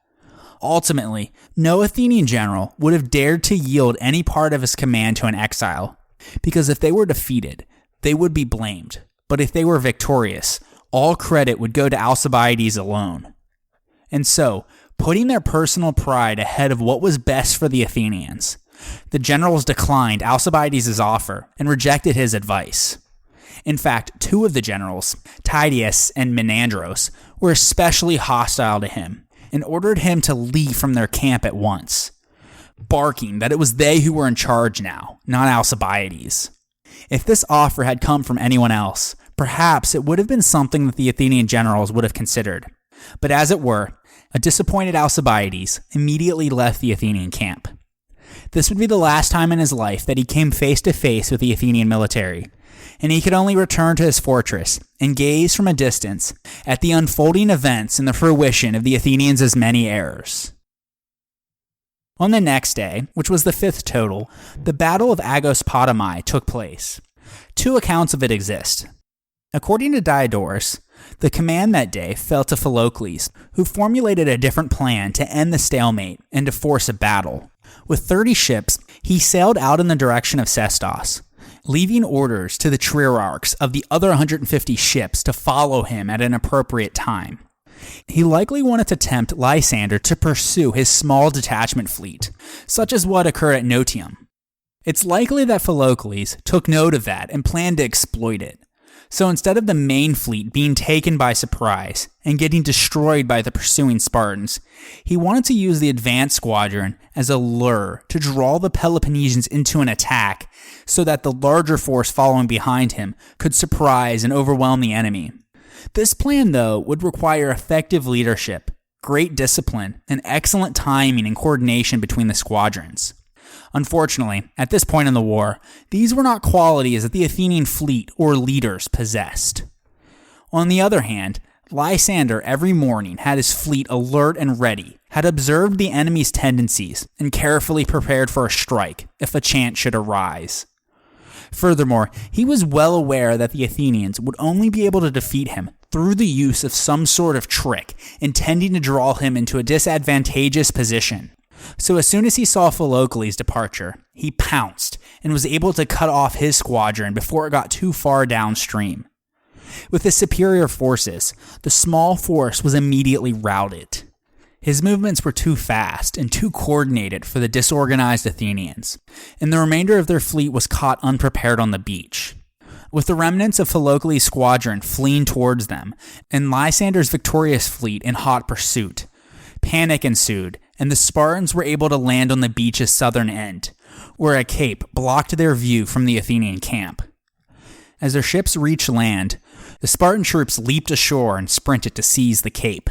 S1: Ultimately, no Athenian general would have dared to yield any part of his command to an exile, because if they were defeated, they would be blamed. But if they were victorious, all credit would go to Alcibiades alone. And so, putting their personal pride ahead of what was best for the Athenians, the generals declined Alcibiades' offer and rejected his advice. In fact, 2 of the generals, Tydeus and Menandros, were especially hostile to him and ordered him to leave from their camp at once, barking that it was they who were in charge now, not Alcibiades. If this offer had come from anyone else, perhaps it would have been something that the Athenian generals would have considered. But as it were, a disappointed Alcibiades immediately left the Athenian camp. This would be the last time in his life that he came face to face with the Athenian military, and he could only return to his fortress and gaze from a distance at the unfolding events and the fruition of the Athenians' many errors. On the next day, which was the 5th total, the Battle of Agospotami took place. 2 accounts of it exist. According to Diodorus, the command that day fell to Philocles, who formulated a different plan to end the stalemate and to force a battle. With 30 ships, he sailed out in the direction of Sestos, leaving orders to the trierarchs of the other 150 ships to follow him at an appropriate time. He likely wanted to tempt Lysander to pursue his small detachment fleet, such as what occurred at Notium. It's likely that Philocles took note of that and planned to exploit it. So instead of the main fleet being taken by surprise and getting destroyed by the pursuing Spartans, he wanted to use the advanced squadron as a lure to draw the Peloponnesians into an attack so that the larger force following behind him could surprise and overwhelm the enemy. This plan, though, would require effective leadership, great discipline, and excellent timing and coordination between the squadrons. Unfortunately, at this point in the war, these were not qualities that the Athenian fleet or leaders possessed. On the other hand, Lysander every morning had his fleet alert and ready, had observed the enemy's tendencies, and carefully prepared for a strike if a chance should arise. Furthermore, he was well aware that the Athenians would only be able to defeat him through the use of some sort of trick intending to draw him into a disadvantageous position. So as soon as he saw Philocles' departure, he pounced and was able to cut off his squadron before it got too far downstream. With his superior forces, the small force was immediately routed. His movements were too fast and too coordinated for the disorganized Athenians, and the remainder of their fleet was caught unprepared on the beach. With the remnants of Philocles' squadron fleeing towards them, and Lysander's victorious fleet in hot pursuit, panic ensued, and the Spartans were able to land on the beach's southern end, where a cape blocked their view from the Athenian camp. As their ships reached land, the Spartan troops leaped ashore and sprinted to seize the cape.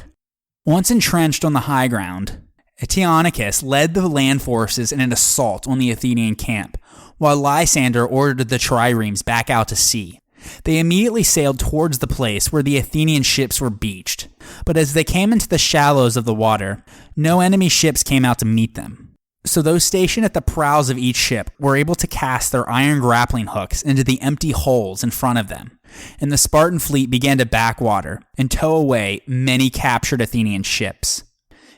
S1: Once entrenched on the high ground, Antiochus led the land forces in an assault on the Athenian camp, while Lysander ordered the triremes back out to sea. They immediately sailed towards the place where the Athenian ships were beached, but as they came into the shallows of the water, no enemy ships came out to meet them. So those stationed at the prows of each ship were able to cast their iron grappling hooks into the empty holes in front of them, and the Spartan fleet began to backwater and tow away many captured Athenian ships.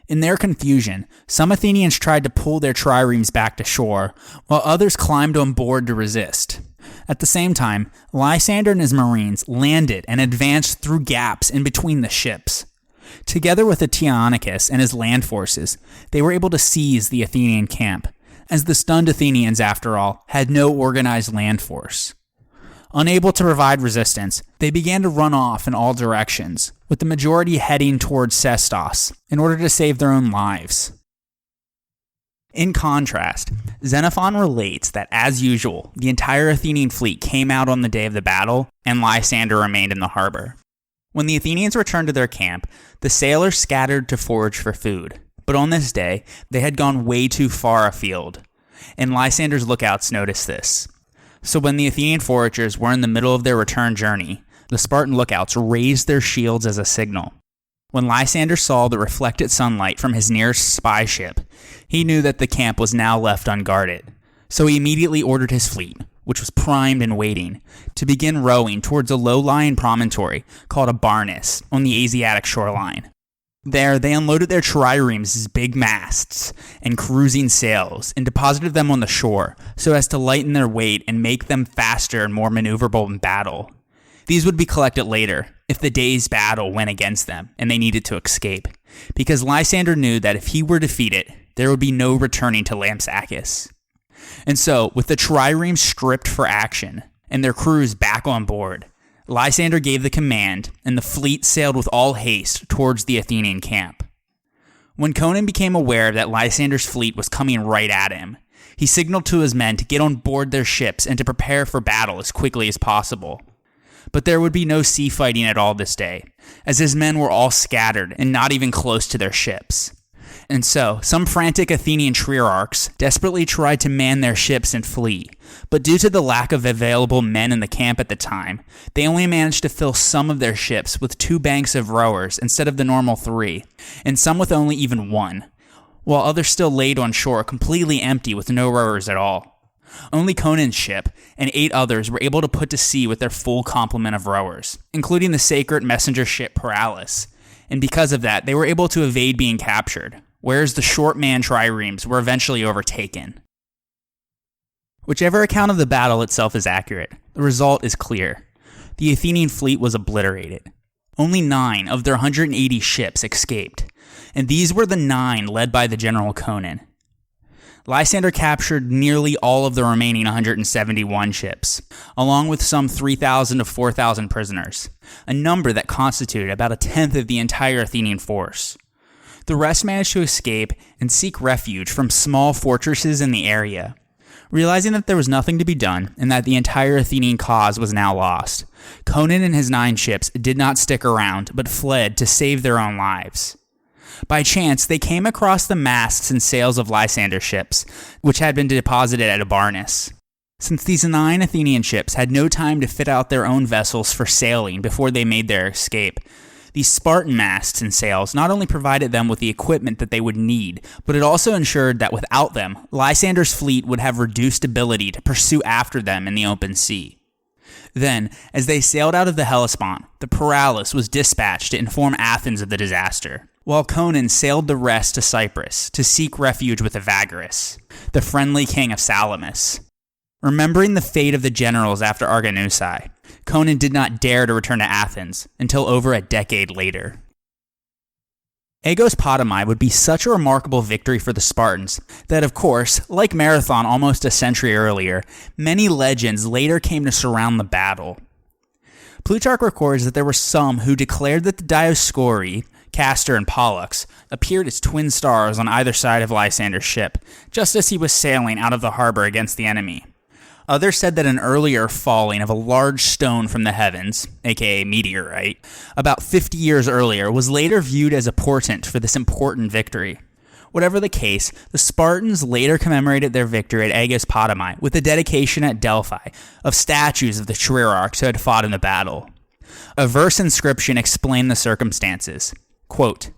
S1: In their confusion, some Athenians tried to pull their triremes back to shore, while others climbed on board to resist. At the same time, Lysander and his marines landed and advanced through gaps in between the ships. Together with Antiochus and his land forces, they were able to seize the Athenian camp, as the stunned Athenians, after all, had no organized land force. Unable to provide resistance, they began to run off in all directions, with the majority heading towards Sestos in order to save their own lives. In contrast, Xenophon relates that, as usual, the entire Athenian fleet came out on the day of the battle, and Lysander remained in the harbor. When the Athenians returned to their camp, the sailors scattered to forage for food, but on this day, they had gone way too far afield, and Lysander's lookouts noticed this. So when the Athenian foragers were in the middle of their return journey, the Spartan lookouts raised their shields as a signal. When Lysander saw the reflected sunlight from his nearest spy ship, he knew that the camp was now left unguarded. So he immediately ordered his fleet, which was primed and waiting, to begin rowing towards a low-lying promontory called Abarnus on the Asiatic shoreline. There, they unloaded their triremes as big masts and cruising sails and deposited them on the shore so as to lighten their weight and make them faster and more maneuverable in battle. These would be collected later if the day's battle went against them and they needed to escape, because Lysander knew that if he were defeated, there would be no returning to Lampsacus. And so, with the triremes stripped for action and their crews back on board, Lysander gave the command, and the fleet sailed with all haste towards the Athenian camp. When Conon became aware that Lysander's fleet was coming right at him, he signaled to his men to get on board their ships and to prepare for battle as quickly as possible. But there would be no sea fighting at all this day, as his men were all scattered and not even close to their ships. And so, some frantic Athenian triarchs desperately tried to man their ships and flee, but due to the lack of available men in the camp at the time, they only managed to fill some of their ships with 2 banks of rowers instead of the normal 3, and some with only even 1, while others still laid on shore completely empty with no rowers at all. Only Conon's ship and 8 others were able to put to sea with their full complement of rowers, including the sacred messenger ship Paralis, and because of that, they were able to evade being captured, whereas the short-manned triremes were eventually overtaken. Whichever account of the battle itself is accurate, the result is clear. The Athenian fleet was obliterated. Only 9 of their 180 ships escaped, and these were the 9 led by the general Conon. Lysander captured nearly all of the remaining 171 ships, along with some 3,000 to 4,000 prisoners, a number that constituted about a tenth of the entire Athenian force. The rest managed to escape and seek refuge from small fortresses in the area. Realizing that there was nothing to be done and that the entire Athenian cause was now lost, Conon and his 9 ships did not stick around but fled to save their own lives. By chance, they came across the masts and sails of Lysander's ships, which had been deposited at Abarnus. Since these 9 Athenian ships had no time to fit out their own vessels for sailing before they made their escape, these Spartan masts and sails not only provided them with the equipment that they would need, but it also ensured that without them, Lysander's fleet would have reduced ability to pursue after them in the open sea. Then, as they sailed out of the Hellespont, the Paralis was dispatched to inform Athens of the disaster, while Conon sailed the rest to Cyprus to seek refuge with Evagrius, the friendly king of Salamis. Remembering the fate of the generals after Arginusae, Conon did not dare to return to Athens until over a decade later. Aegospotami would be such a remarkable victory for the Spartans that, of course, like Marathon almost a century earlier, many legends later came to surround the battle. Plutarch records that there were some who declared that the Dioscuri, Castor and Pollux, appeared as twin stars on either side of Lysander's ship, just as he was sailing out of the harbor against the enemy. Others said that an earlier falling of a large stone from the heavens, aka meteorite, about 50 years earlier was later viewed as a portent for this important victory. Whatever the case, the Spartans later commemorated their victory at Aegospotami with a dedication at Delphi of statues of the Trierarchs who had fought in the battle. A verse inscription explained the circumstances. Quote,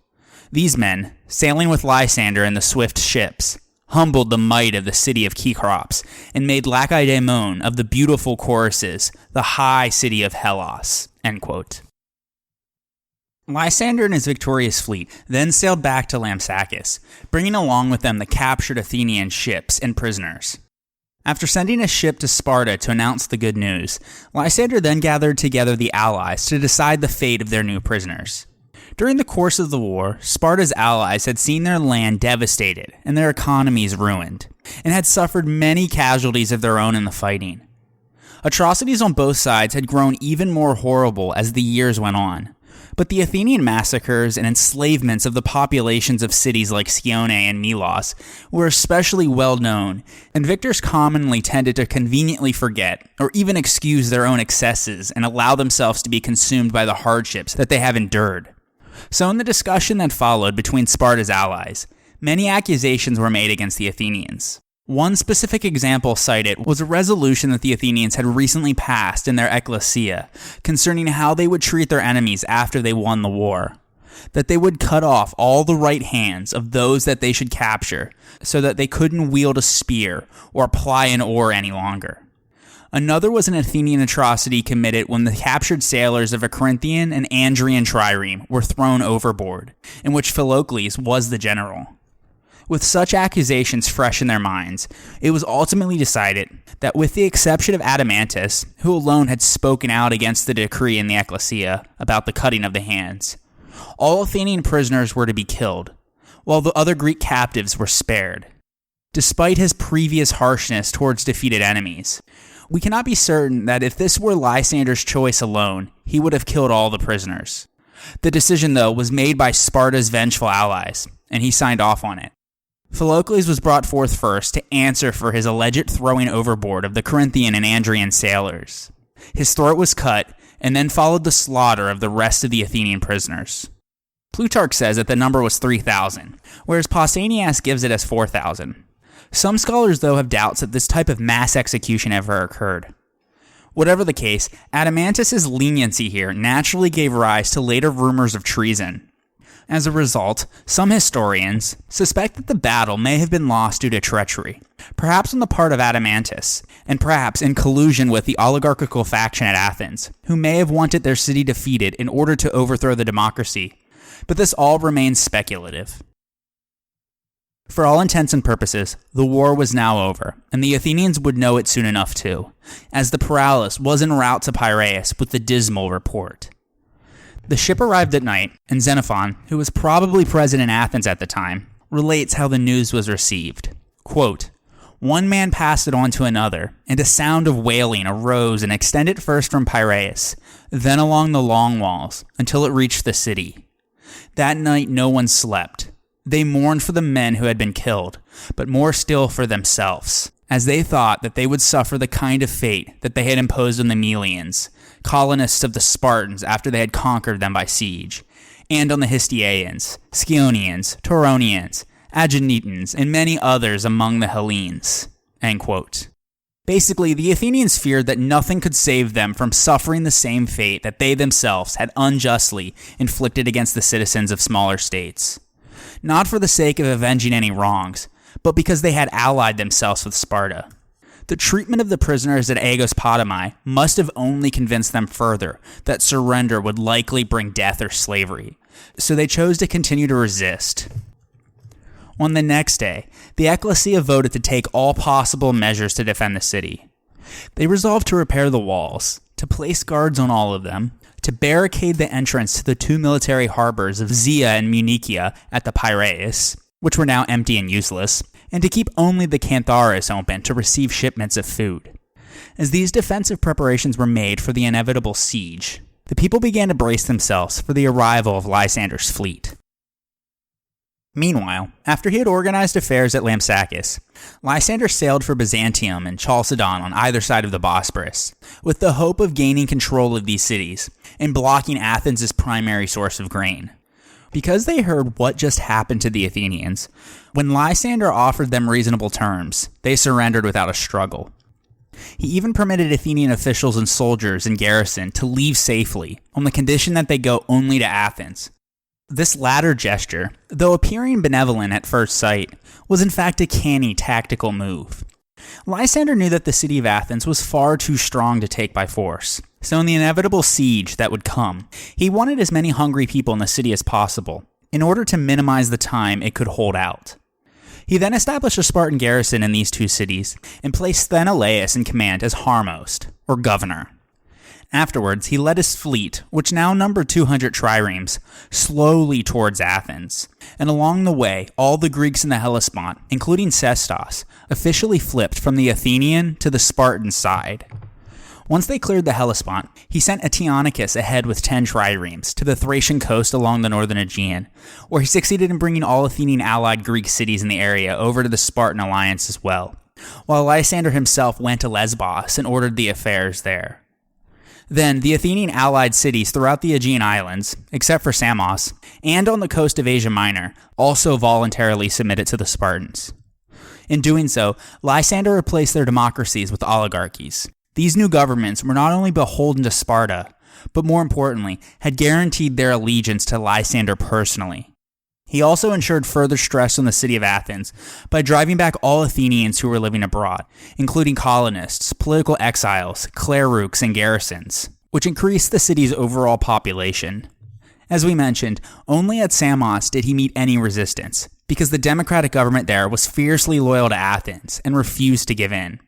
S1: "These men, sailing with Lysander in the swift ships, humbled the might of the city of Kekrops, and made Lacedaemon of the beautiful choruses, the high city of Hellas." End quote. Lysander and his victorious fleet then sailed back to Lampsacus, bringing along with them the captured Athenian ships and prisoners. After sending a ship to Sparta to announce the good news, Lysander then gathered together the allies to decide the fate of their new prisoners. During the course of the war, Sparta's allies had seen their land devastated and their economies ruined, and had suffered many casualties of their own in the fighting. Atrocities on both sides had grown even more horrible as the years went on, but the Athenian massacres and enslavements of the populations of cities like Scione and Milos were especially well known, and victors commonly tended to conveniently forget or even excuse their own excesses and allow themselves to be consumed by the hardships that they have endured. So in the discussion that followed between Sparta's allies, many accusations were made against the Athenians. One specific example cited was a resolution that the Athenians had recently passed in their ecclesia concerning how they would treat their enemies after they won the war. That they would cut off all the right hands of those that they should capture so that they couldn't wield a spear or ply an oar any longer. Another was an Athenian atrocity committed when the captured sailors of a Corinthian and Andrian trireme were thrown overboard, in which Philocles was the general. With such accusations fresh in their minds, it was ultimately decided that with the exception of Adamantus, who alone had spoken out against the decree in the ecclesia about the cutting of the hands, all Athenian prisoners were to be killed, while the other Greek captives were spared. Despite his previous harshness towards defeated enemies, we cannot be certain that if this were Lysander's choice alone, he would have killed all the prisoners. The decision, though, was made by Sparta's vengeful allies, and he signed off on it. Philocles was brought forth first to answer for his alleged throwing overboard of the Corinthian and Andrian sailors. His throat was cut, and then followed the slaughter of the rest of the Athenian prisoners. Plutarch says that the number was 3,000, whereas Pausanias gives it as 4,000. Some scholars, though, have doubts that this type of mass execution ever occurred. Whatever the case, Adamantus' leniency here naturally gave rise to later rumors of treason. As a result, some historians suspect that the battle may have been lost due to treachery, perhaps on the part of Adamantus, and perhaps in collusion with the oligarchical faction at Athens, who may have wanted their city defeated in order to overthrow the democracy. But this all remains speculative. For all intents and purposes, the war was now over, and the Athenians would know it soon enough too, as the Paralis was en route to Piraeus with the dismal report. The ship arrived at night, and Xenophon, who was probably present in Athens at the time, relates how the news was received. Quote, "One man passed it on to another, and a sound of wailing arose and extended first from Piraeus, then along the long walls, until it reached the city. That night no one slept. They mourned for the men who had been killed, but more still for themselves, as they thought that they would suffer the kind of fate that they had imposed on the Melians, colonists of the Spartans after they had conquered them by siege, and on the Histiaeans, Scionians, Tauronians, Aeginetans, and many others among the Hellenes." End quote. Basically, the Athenians feared that nothing could save them from suffering the same fate that they themselves had unjustly inflicted against the citizens of smaller states. Not for the sake of avenging any wrongs, but because they had allied themselves with Sparta. The treatment of the prisoners at Aegospotami must have only convinced them further that surrender would likely bring death or slavery, so they chose to continue to resist. On the next day, the ecclesia voted to take all possible measures to defend the city. They resolved to repair the walls, to place guards on all of them, to barricade the entrance to the two military harbors of Zea and Munichia at the Piraeus, which were now empty and useless, and to keep only the Cantharis open to receive shipments of food. As these defensive preparations were made for the inevitable siege, the people began to brace themselves for the arrival of Lysander's fleet. Meanwhile, after he had organized affairs at Lampsacus, Lysander sailed for Byzantium and Chalcedon on either side of the Bosporus, with the hope of gaining control of these cities and blocking Athens' primary source of grain. Because they heard what just happened to the Athenians, when Lysander offered them reasonable terms, they surrendered without a struggle. He even permitted Athenian officials and soldiers in garrison to leave safely, on the condition that they go only to Athens. This latter gesture, though appearing benevolent at first sight, was in fact a canny tactical move. Lysander knew that the city of Athens was far too strong to take by force, so in the inevitable siege that would come, he wanted as many hungry people in the city as possible, in order to minimize the time it could hold out. He then established a Spartan garrison in these two cities, and placed Sthenelaus in command as Harmost, or governor. Afterwards, he led his fleet, which now numbered 200 triremes, slowly towards Athens, and along the way, all the Greeks in the Hellespont, including Sestos, officially flipped from the Athenian to the Spartan side. Once they cleared the Hellespont, he sent Eteonicus ahead with 10 triremes to the Thracian coast along the northern Aegean, where he succeeded in bringing all Athenian allied Greek cities in the area over to the Spartan alliance as well, while Lysander himself went to Lesbos and ordered the affairs there. Then, the Athenian allied cities throughout the Aegean islands, except for Samos, and on the coast of Asia Minor, also voluntarily submitted to the Spartans. In doing so, Lysander replaced their democracies with oligarchies. These new governments were not only beholden to Sparta, but more importantly, had guaranteed their allegiance to Lysander personally. He also ensured further stress on the city of Athens by driving back all Athenians who were living abroad, including colonists, political exiles, clerics, and garrisons, which increased the city's overall population. As we mentioned, only at Samos did he meet any resistance, because the democratic government there was fiercely loyal to Athens and refused to give in.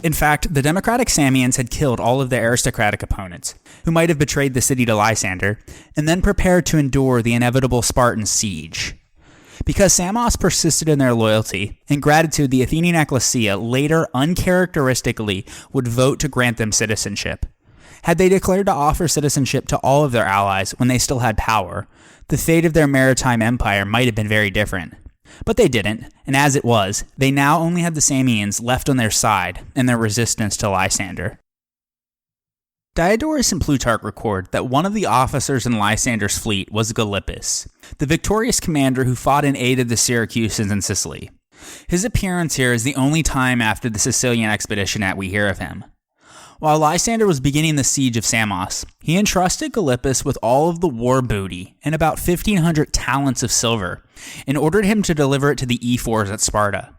S1: In fact, the democratic Samians had killed all of their aristocratic opponents, who might have betrayed the city to Lysander, and then prepared to endure the inevitable Spartan siege. Because Samos persisted in their loyalty and gratitude, the Athenian ecclesia later uncharacteristically would vote to grant them citizenship. Had they declared to offer citizenship to all of their allies when they still had power, the fate of their maritime empire might have been very different. But they didn't, and as it was, they now only had the Samians left on their side in their resistance to Lysander. Diodorus and Plutarch record that one of the officers in Lysander's fleet was Gylippus, the victorious commander who fought and aided the Syracusans in Sicily. His appearance here is the only time after the Sicilian expedition that we hear of him. While Lysander was beginning the siege of Samos, he entrusted Gylippus with all of the war booty and about 1,500 talents of silver, and ordered him to deliver it to the ephors at Sparta.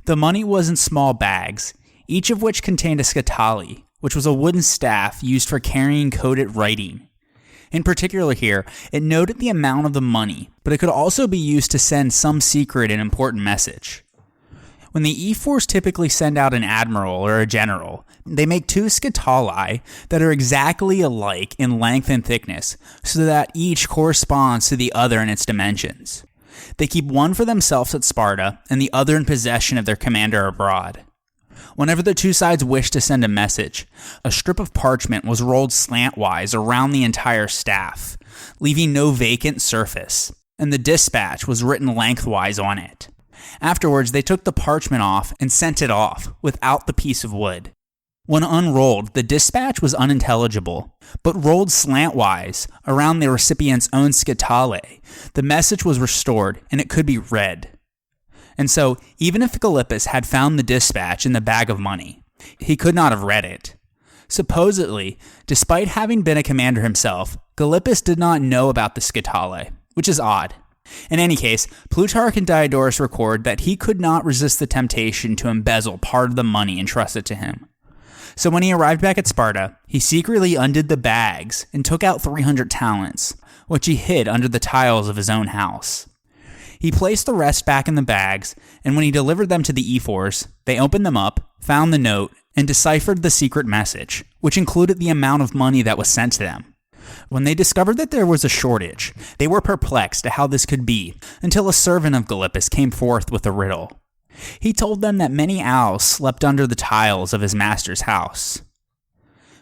S1: The money was in small bags, each of which contained a scutali, which was a wooden staff used for carrying coded writing. In particular here, it noted the amount of the money, but it could also be used to send some secret and important message. When the ephors typically send out an admiral or a general, they make 2 scutali that are exactly alike in length and thickness, so that each corresponds to the other in its dimensions. They keep one for themselves at Sparta and the other in possession of their commander abroad. Whenever the 2 sides wished to send a message, a strip of parchment was rolled slantwise around the entire staff, leaving no vacant surface, and the dispatch was written lengthwise on it. Afterwards, they took the parchment off and sent it off without the piece of wood. When unrolled, the dispatch was unintelligible, but rolled slantwise around the recipient's own scutale, the message was restored and it could be read. And so, even if Gylippus had found the dispatch in the bag of money, he could not have read it. Supposedly, despite having been a commander himself, Gylippus did not know about the scutale, which is odd. In any case, Plutarch and Diodorus record that he could not resist the temptation to embezzle part of the money entrusted to him. So when he arrived back at Sparta, he secretly undid the bags and took out 300 talents, which he hid under the tiles of his own house. He placed the rest back in the bags, and when he delivered them to the ephors, they opened them up, found the note, and deciphered the secret message, which included the amount of money that was sent to them. When they discovered that there was a shortage, they were perplexed at how this could be, until a servant of Gylippus came forth with a riddle. He told them that many owls slept under the tiles of his master's house.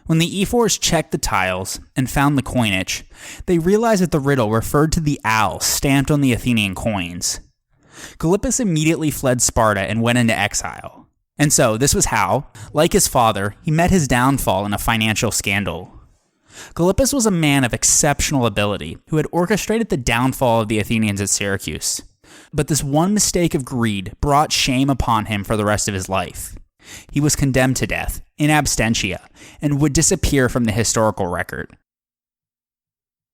S1: When the ephors checked the tiles and found the coinage, they realized that the riddle referred to the owl stamped on the Athenian coins. Gylippus immediately fled Sparta and went into exile. And so, this was how, like his father, he met his downfall in a financial scandal. Gylippus was a man of exceptional ability who had orchestrated the downfall of the Athenians at Syracuse. But this one mistake of greed brought shame upon him for the rest of his life. He was condemned to death, in absentia, and would disappear from the historical record.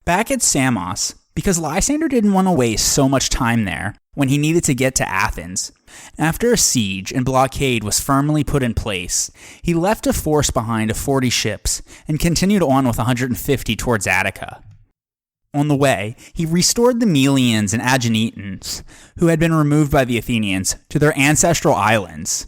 S1: Back at Samos, because Lysander didn't want to waste so much time there when he needed to get to Athens, after a siege and blockade was firmly put in place, he left a force behind of 40 ships and continued on with 150 towards Attica. On the way, he restored the Melians and Aeginetans, who had been removed by the Athenians, to their ancestral islands.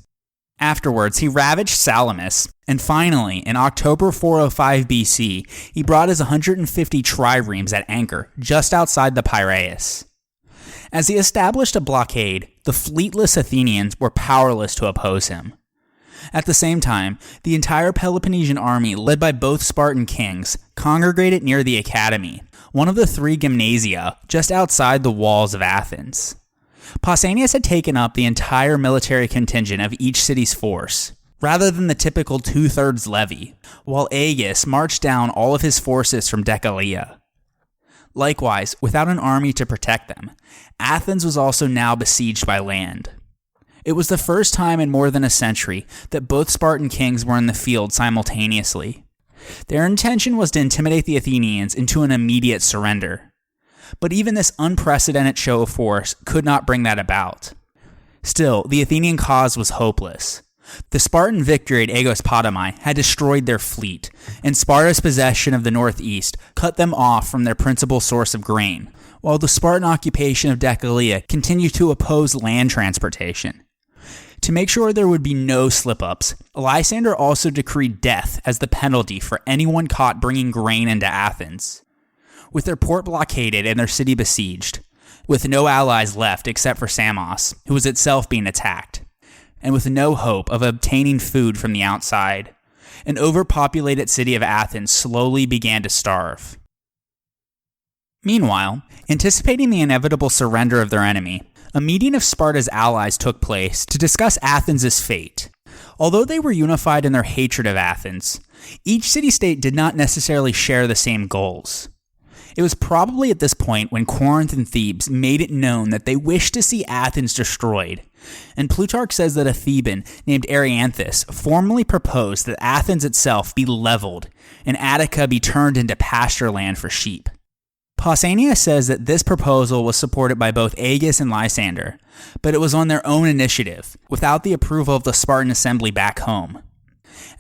S1: Afterwards, he ravaged Salamis, and finally, in October 405 BC, he brought his 150 triremes at anchor just outside the Piraeus. As he established a blockade, the fleetless Athenians were powerless to oppose him. At the same time, the entire Peloponnesian army, led by both Spartan kings, congregated near the Academy, one of the 3 gymnasia just outside the walls of Athens. Pausanias had taken up the entire military contingent of each city's force, rather than the typical 2/3 levy, while Agis marched down all of his forces from Decelea. Likewise, without an army to protect them, Athens was also now besieged by land. It was the first time in more than a century that both Spartan kings were in the field simultaneously. Their intention was to intimidate the Athenians into an immediate surrender. But even this unprecedented show of force could not bring that about. Still, the Athenian cause was hopeless. The Spartan victory at Aegospotami had destroyed their fleet, and Sparta's possession of the northeast cut them off from their principal source of grain, while the Spartan occupation of Decelea continued to oppose land transportation. To make sure there would be no slip-ups, Lysander also decreed death as the penalty for anyone caught bringing grain into Athens. With their port blockaded and their city besieged, with no allies left except for Samos, who was itself being attacked, and with no hope of obtaining food from the outside, an overpopulated city of Athens slowly began to starve. Meanwhile, anticipating the inevitable surrender of their enemy, a meeting of Sparta's allies took place to discuss Athens' fate. Although they were unified in their hatred of Athens, each city-state did not necessarily share the same goals. It was probably at this point when Corinth and Thebes made it known that they wished to see Athens destroyed, and Plutarch says that a Theban named Arianthus formally proposed that Athens itself be leveled and Attica be turned into pasture land for sheep. Pausanias says that this proposal was supported by both Agis and Lysander, but it was on their own initiative, without the approval of the Spartan assembly back home.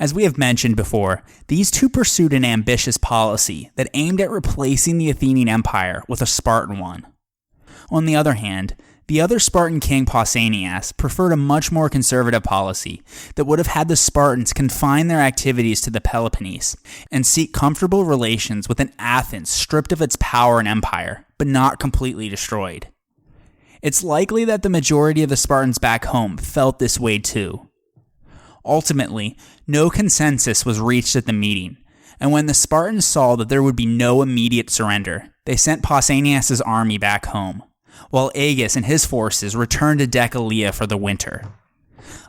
S1: As we have mentioned before, these two pursued an ambitious policy that aimed at replacing the Athenian Empire with a Spartan one. On the other hand, The other Spartan king, Pausanias, preferred a much more conservative policy that would have had the Spartans confine their activities to the Peloponnese and seek comfortable relations with an Athens stripped of its power and empire, but not completely destroyed. It's likely that the majority of the Spartans back home felt this way too. Ultimately, no consensus was reached at the meeting, and when the Spartans saw that there would be no immediate surrender, they sent Pausanias' army back home, while Agis and his forces returned to Decelea for the winter.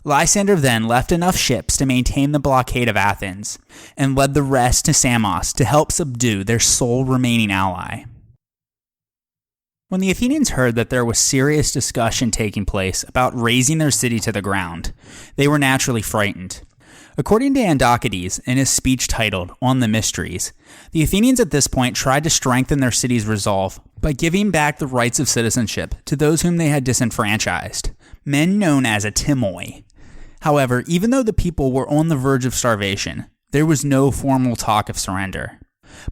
S1: Lysander then left enough ships to maintain the blockade of Athens, and led the rest to Samos to help subdue their sole remaining ally. When the Athenians heard that there was serious discussion taking place about razing their city to the ground, they were naturally frightened. According to Andocides, in his speech titled On the Mysteries, the Athenians at this point tried to strengthen their city's resolve by giving back the rights of citizenship to those whom they had disenfranchised, men known as atimoi. However, even though the people were on the verge of starvation, there was no formal talk of surrender.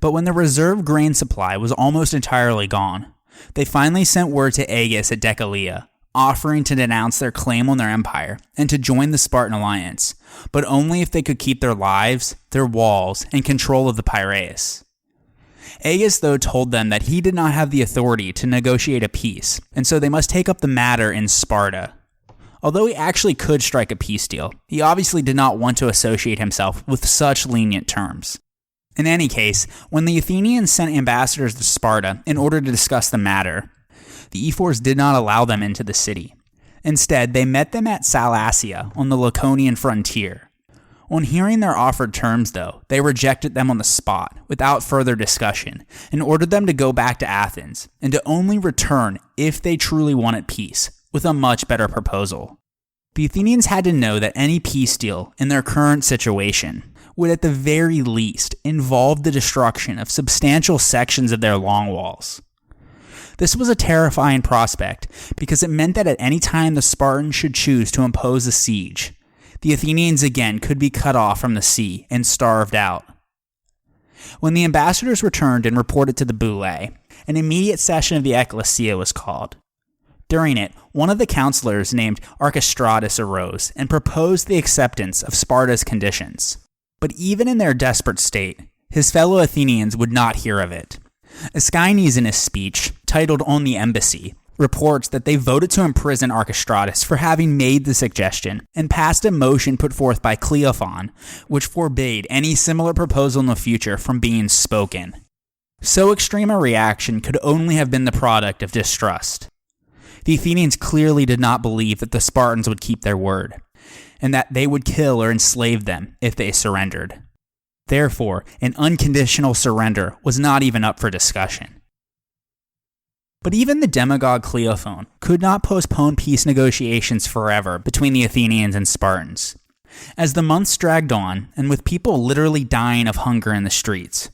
S1: But when the reserve grain supply was almost entirely gone, they finally sent word to Agis at Decelea, offering to denounce their claim on their empire and to join the Spartan alliance, but only if they could keep their lives, their walls, and control of the Piraeus. Agis, though, told them that he did not have the authority to negotiate a peace, and so they must take up the matter in Sparta. Although he actually could strike a peace deal, he obviously did not want to associate himself with such lenient terms. In any case, when the Athenians sent ambassadors to Sparta in order to discuss the matter, the ephors did not allow them into the city. Instead, they met them at Salacia on the Laconian frontier. On hearing their offered terms, though, they rejected them on the spot without further discussion and ordered them to go back to Athens and to only return if they truly wanted peace, with a much better proposal. The Athenians had to know that any peace deal in their current situation would at the very least involve the destruction of substantial sections of their long walls. This was a terrifying prospect because it meant that at any time the Spartans should choose to impose a siege, the Athenians again could be cut off from the sea and starved out. When the ambassadors returned and reported to the Boule, an immediate session of the ecclesia was called. During it, one of the counselors named Archestratus arose and proposed the acceptance of Sparta's conditions. But even in their desperate state, his fellow Athenians would not hear of it. Aeschines, in his speech, titled On the Embassy, reports that they voted to imprison Archestratus for having made the suggestion and passed a motion put forth by Cleophon, which forbade any similar proposal in the future from being spoken. So extreme a reaction could only have been the product of distrust. The Athenians clearly did not believe that the Spartans would keep their word, and that they would kill or enslave them if they surrendered. Therefore, an unconditional surrender was not even up for discussion. But even the demagogue Cleophon could not postpone peace negotiations forever between the Athenians and Spartans. As the months dragged on, and with people literally dying of hunger in the streets,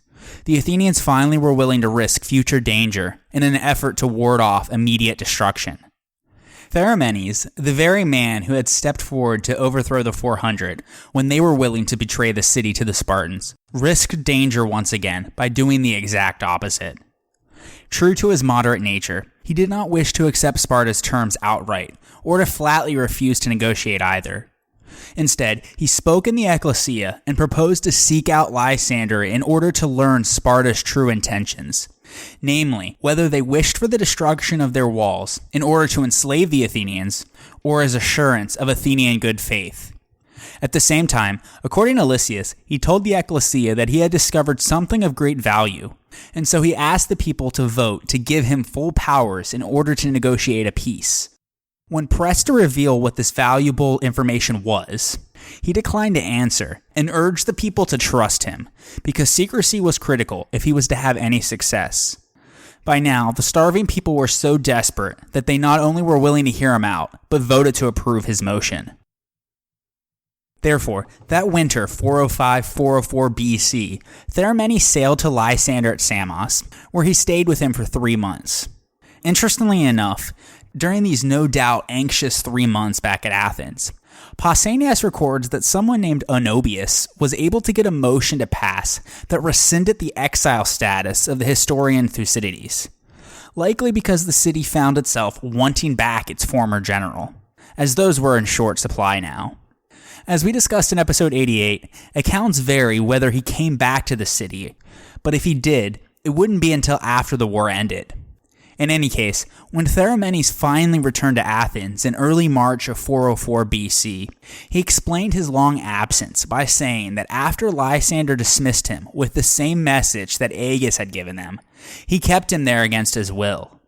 S1: the Athenians finally were willing to risk future danger in an effort to ward off immediate destruction. Theramenes, the very man who had stepped forward to overthrow the 400 when they were willing to betray the city to the Spartans, risked danger once again by doing the exact opposite. True to his moderate nature, he did not wish to accept Sparta's terms outright, or to flatly refuse to negotiate either. Instead, he spoke in the ecclesia and proposed to seek out Lysander in order to learn Sparta's true intentions, namely, whether they wished for the destruction of their walls in order to enslave the Athenians, or as assurance of Athenian good faith. At the same time, according to Lysias, he told the ecclesia that he had discovered something of great value, and so he asked the people to vote to give him full powers in order to negotiate a peace. When pressed to reveal what this valuable information was, he declined to answer and urged the people to trust him, because secrecy was critical if he was to have any success. By now, the starving people were so desperate that they not only were willing to hear him out, but voted to approve his motion. Therefore, that winter, 405-404 BC, Theramenes sailed to Lysander at Samos, where he stayed with him for 3 months. Interestingly enough, during these no doubt anxious 3 months back at Athens, Pausanias records that someone named Onobius was able to get a motion to pass that rescinded the exile status of the historian Thucydides. likely because the city found itself wanting back its former general, as those were in short supply now. As we discussed in episode 88, accounts vary whether he came back to the city, but if he did, it wouldn't be until after the war ended. In any case, when Theramenes finally returned to Athens in early March of 404 BC, he explained his long absence by saying that after Lysander dismissed him with the same message that Agis had given them, he kept him there against his will.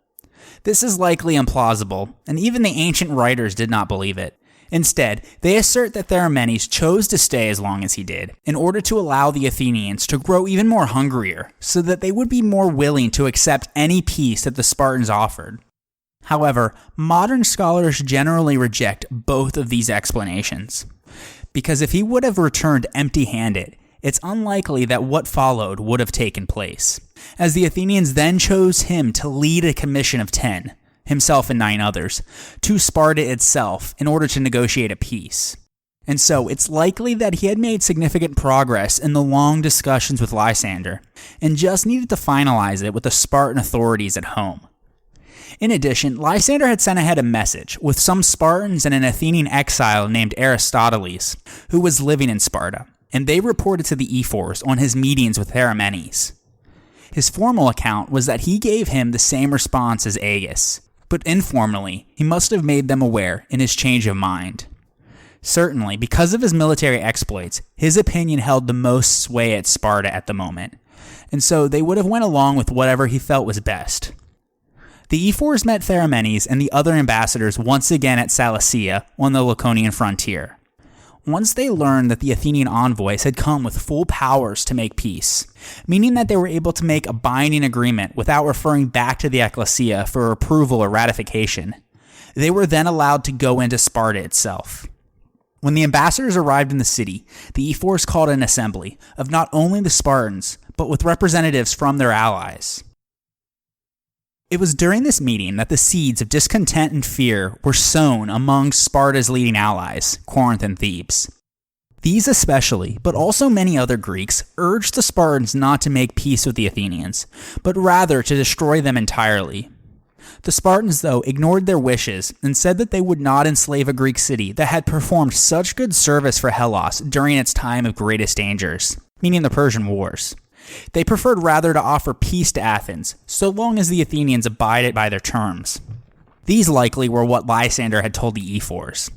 S1: This is likely implausible, and even the ancient writers did not believe it. Instead, they assert that Theramenes chose to stay as long as he did, in order to allow the Athenians to grow even more hungrier, so that they would be more willing to accept any peace that the Spartans offered. However, modern scholars generally reject both of these explanations, because if he would have returned empty-handed, it's unlikely that what followed would have taken place, as the Athenians then chose him to lead a commission of 10, himself and 9 others, to Sparta itself in order to negotiate a peace. And so it's likely that he had made significant progress in the long discussions with Lysander, and just needed to finalize it with the Spartan authorities at home. In addition, Lysander had sent ahead a message with some Spartans and an Athenian exile named Aristophanes, who was living in Sparta, and they reported to the ephors on his meetings with Theramenes. His formal account was that he gave him the same response as Agis, but informally, he must have made them aware in his change of mind. Certainly, because of his military exploits, his opinion held the most sway at Sparta at the moment, and so they would have went along with whatever he felt was best. The ephors met Theramenes and the other ambassadors once again at Cilicia on the Laconian frontier. Once they learned that the Athenian envoys had come with full powers to make peace, meaning that they were able to make a binding agreement without referring back to the ecclesia for approval or ratification, they were then allowed to go into Sparta itself. When the ambassadors arrived in the city, the ephors called an assembly of not only the Spartans, but with representatives from their allies. It was during this meeting that the seeds of discontent and fear were sown among Sparta's leading allies, Corinth and Thebes. These especially, but also many other Greeks, urged the Spartans not to make peace with the Athenians, but rather to destroy them entirely. The Spartans, though, ignored their wishes and said that they would not enslave a Greek city that had performed such good service for Hellas during its time of greatest dangers, meaning the Persian Wars. They preferred rather to offer peace to Athens, so long as the Athenians abided by their terms. These likely were what Lysander had told the ephors.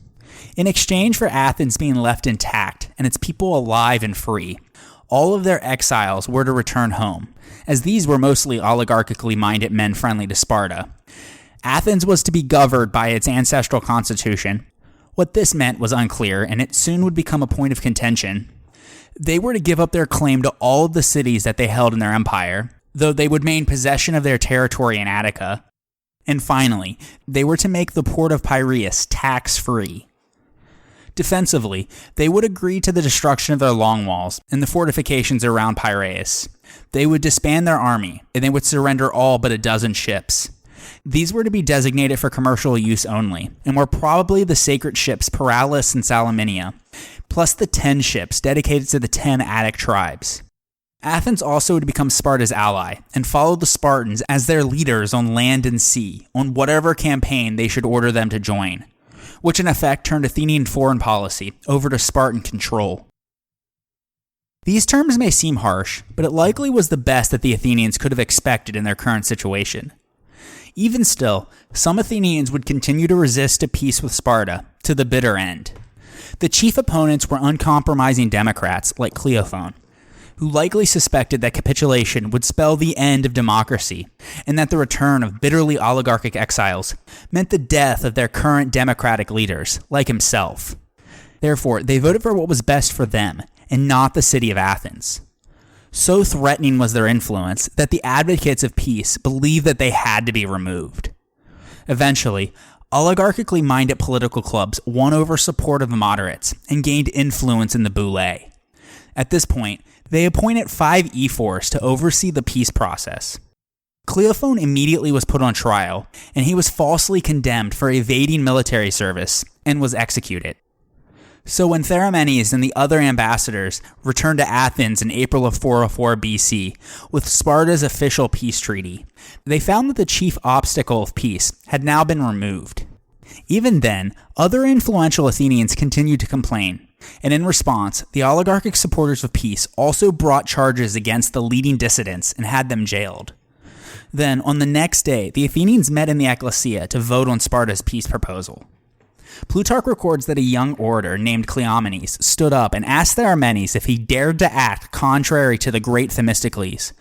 S1: In exchange for Athens being left intact and its people alive and free, all of their exiles were to return home, as these were mostly oligarchically minded men friendly to Sparta. Athens was to be governed by its ancestral constitution. What this meant was unclear, and it soon would become a point of contention. They were to give up their claim to all of the cities that they held in their empire, though they would maintain possession of their territory in Attica. And finally, they were to make the port of Piraeus tax-free. Defensively, they would agree to the destruction of their long walls and the fortifications around Piraeus. They would disband their army, and they would surrender all but a dozen ships. These were to be designated for commercial use only, and were probably the sacred ships Paralis and Salaminia, plus the 10 ships dedicated to the 10 Attic tribes. Athens also would become Sparta's ally, and follow the Spartans as their leaders on land and sea, on whatever campaign they should order them to join, which in effect turned Athenian foreign policy over to Spartan control. These terms may seem harsh, but it likely was the best that the Athenians could have expected in their current situation. Even still, some Athenians would continue to resist a peace with Sparta to the bitter end. The chief opponents were uncompromising Democrats like Cleophon, who likely suspected that capitulation would spell the end of democracy, and that the return of bitterly oligarchic exiles meant the death of their current democratic leaders, like himself. Therefore, they voted for what was best for them, and not the city of Athens. So threatening was their influence that the advocates of peace believed that they had to be removed. Eventually, oligarchically minded political clubs won over support of the moderates and gained influence in the Boule. At this point, they appointed 5 ephors to oversee the peace process. Cleophon immediately was put on trial, and he was falsely condemned for evading military service and was executed. So when Theramenes and the other ambassadors returned to Athens in April of 404 BC with Sparta's official peace treaty, they found that the chief obstacle of peace had now been removed. Even then, other influential Athenians continued to complain, and in response, the oligarchic supporters of peace also brought charges against the leading dissidents and had them jailed. Then, on the next day, the Athenians met in the ecclesia to vote on Sparta's peace proposal. Plutarch records that a young orator named Cleomenes stood up and asked Theramenes if he dared to act contrary to the great Themistocles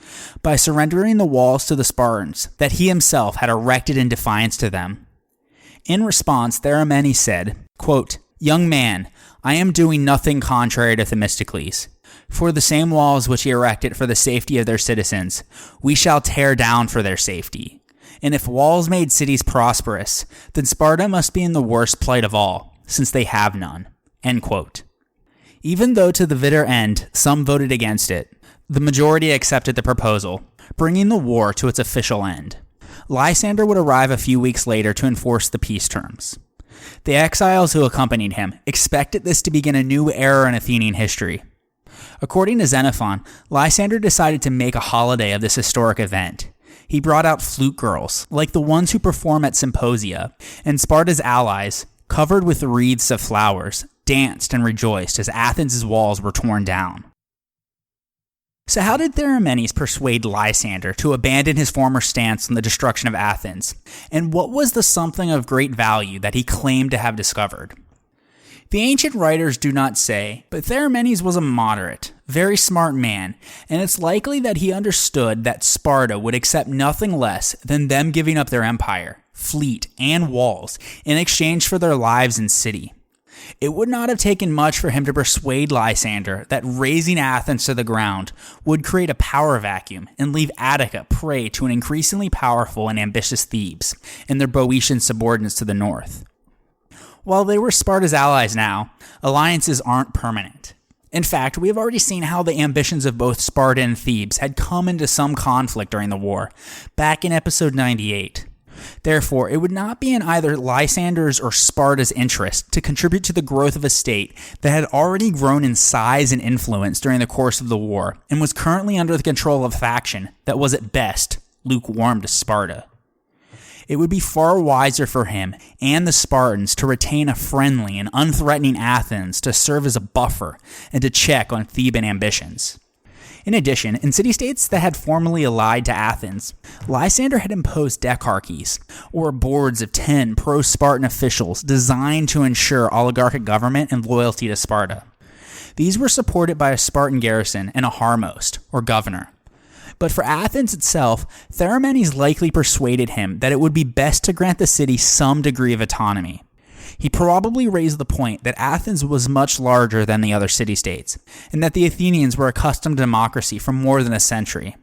S1: by surrendering the walls to the Spartans that he himself had erected in defiance to them. In response, Theramenes said, quote, "Young man, I am doing nothing contrary to Themistocles. For the same walls which he erected for the safety of their citizens, we shall tear down for their safety. And if walls made cities prosperous, then Sparta must be in the worst plight of all, since they have none." End quote. Even though to the bitter end some voted against it, the majority accepted the proposal, bringing the war to its official end. Lysander would arrive a few weeks later to enforce the peace terms. The exiles who accompanied him expected this to begin a new era in Athenian history. According to Xenophon, Lysander decided to make a holiday of this historic event. He brought out flute girls, like the ones who perform at symposia, and Sparta's allies, covered with wreaths of flowers, danced and rejoiced as Athens' walls were torn down. So how did Theramenes persuade Lysander to abandon his former stance on the destruction of Athens? And what was the something of great value that he claimed to have discovered? The ancient writers do not say, but Theramenes was a moderate, very smart man, and it's likely that he understood that Sparta would accept nothing less than them giving up their empire, fleet, and walls in exchange for their lives and city. It would not have taken much for him to persuade Lysander that razing Athens to the ground would create a power vacuum and leave Attica prey to an increasingly powerful and ambitious Thebes and their Boeotian subordinates to the north. While they were Sparta's allies now, alliances aren't permanent. In fact, we have already seen how the ambitions of both Sparta and Thebes had come into some conflict during the war, back in episode 98. Therefore, it would not be in either Lysander's or Sparta's interest to contribute to the growth of a state that had already grown in size and influence during the course of the war and was currently under the control of a faction that was at best lukewarm to Sparta. It would be far wiser for him and the Spartans to retain a friendly and unthreatening Athens to serve as a buffer and to check on Theban ambitions. In addition, in city-states that had formerly allied to Athens, Lysander had imposed decharchies, or boards of 10 pro-Spartan officials designed to ensure oligarchic government and loyalty to Sparta. These were supported by a Spartan garrison and a harmost, or governor. But for Athens itself, Theramenes likely persuaded him that it would be best to grant the city some degree of autonomy. He probably raised the point that Athens was much larger than the other city-states, and that the Athenians were accustomed to democracy for more than a century.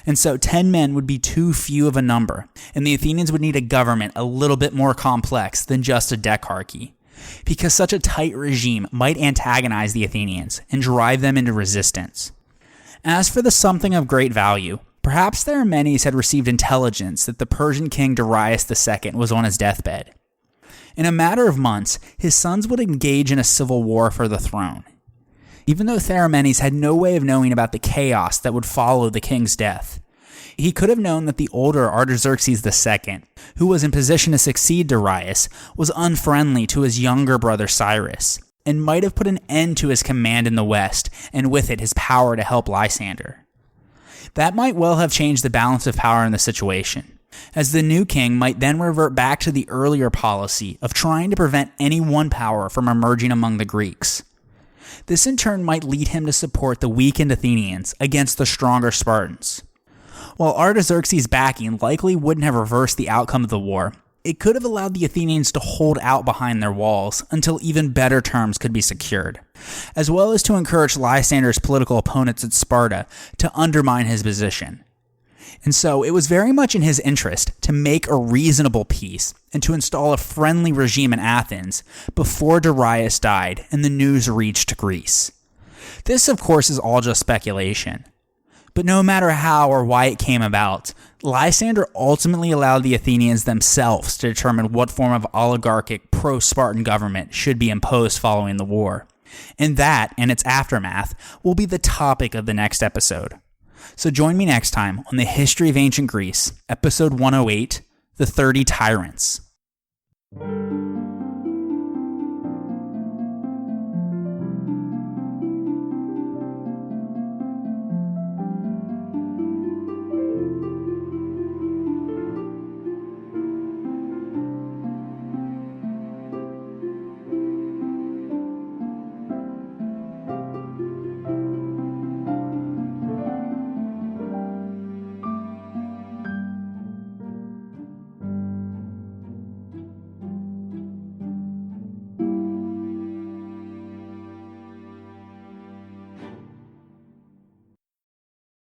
S1: And so 10 men would be too few of a number, and the Athenians would need a government a little bit more complex than just a decharchy, because such a tight regime might antagonize the Athenians and drive them into resistance. As for the something of great value, perhaps Theramenes had received intelligence that the Persian king Darius II was on his deathbed. In a matter of months, his sons would engage in a civil war for the throne. Even though Theramenes had no way of knowing about the chaos that would follow the king's death, he could have known that the older Artaxerxes II, who was in position to succeed Darius, was unfriendly to his younger brother Cyrus, and might have put an end to his command in the West, and with it his power to help Lysander. That might well have changed the balance of power in the situation, as the new king might then revert back to the earlier policy of trying to prevent any one power from emerging among the Greeks. This in turn might lead him to support the weakened Athenians against the stronger Spartans. While Artaxerxes' backing likely wouldn't have reversed the outcome of the war, it could have allowed the Athenians to hold out behind their walls until even better terms could be secured, as well as to encourage Lysander's political opponents at Sparta to undermine his position. And so it was very much in his interest to make a reasonable peace and to install a friendly regime in Athens before Darius died and the news reached Greece. This, of course, is all just speculation. But no matter how or why it came about, Lysander ultimately allowed the Athenians themselves to determine what form of oligarchic pro-Spartan government should be imposed following the war. And that, and its aftermath, will be the topic of the next episode. So join me next time on the History of Ancient Greece, episode 108, The 30 Tyrants.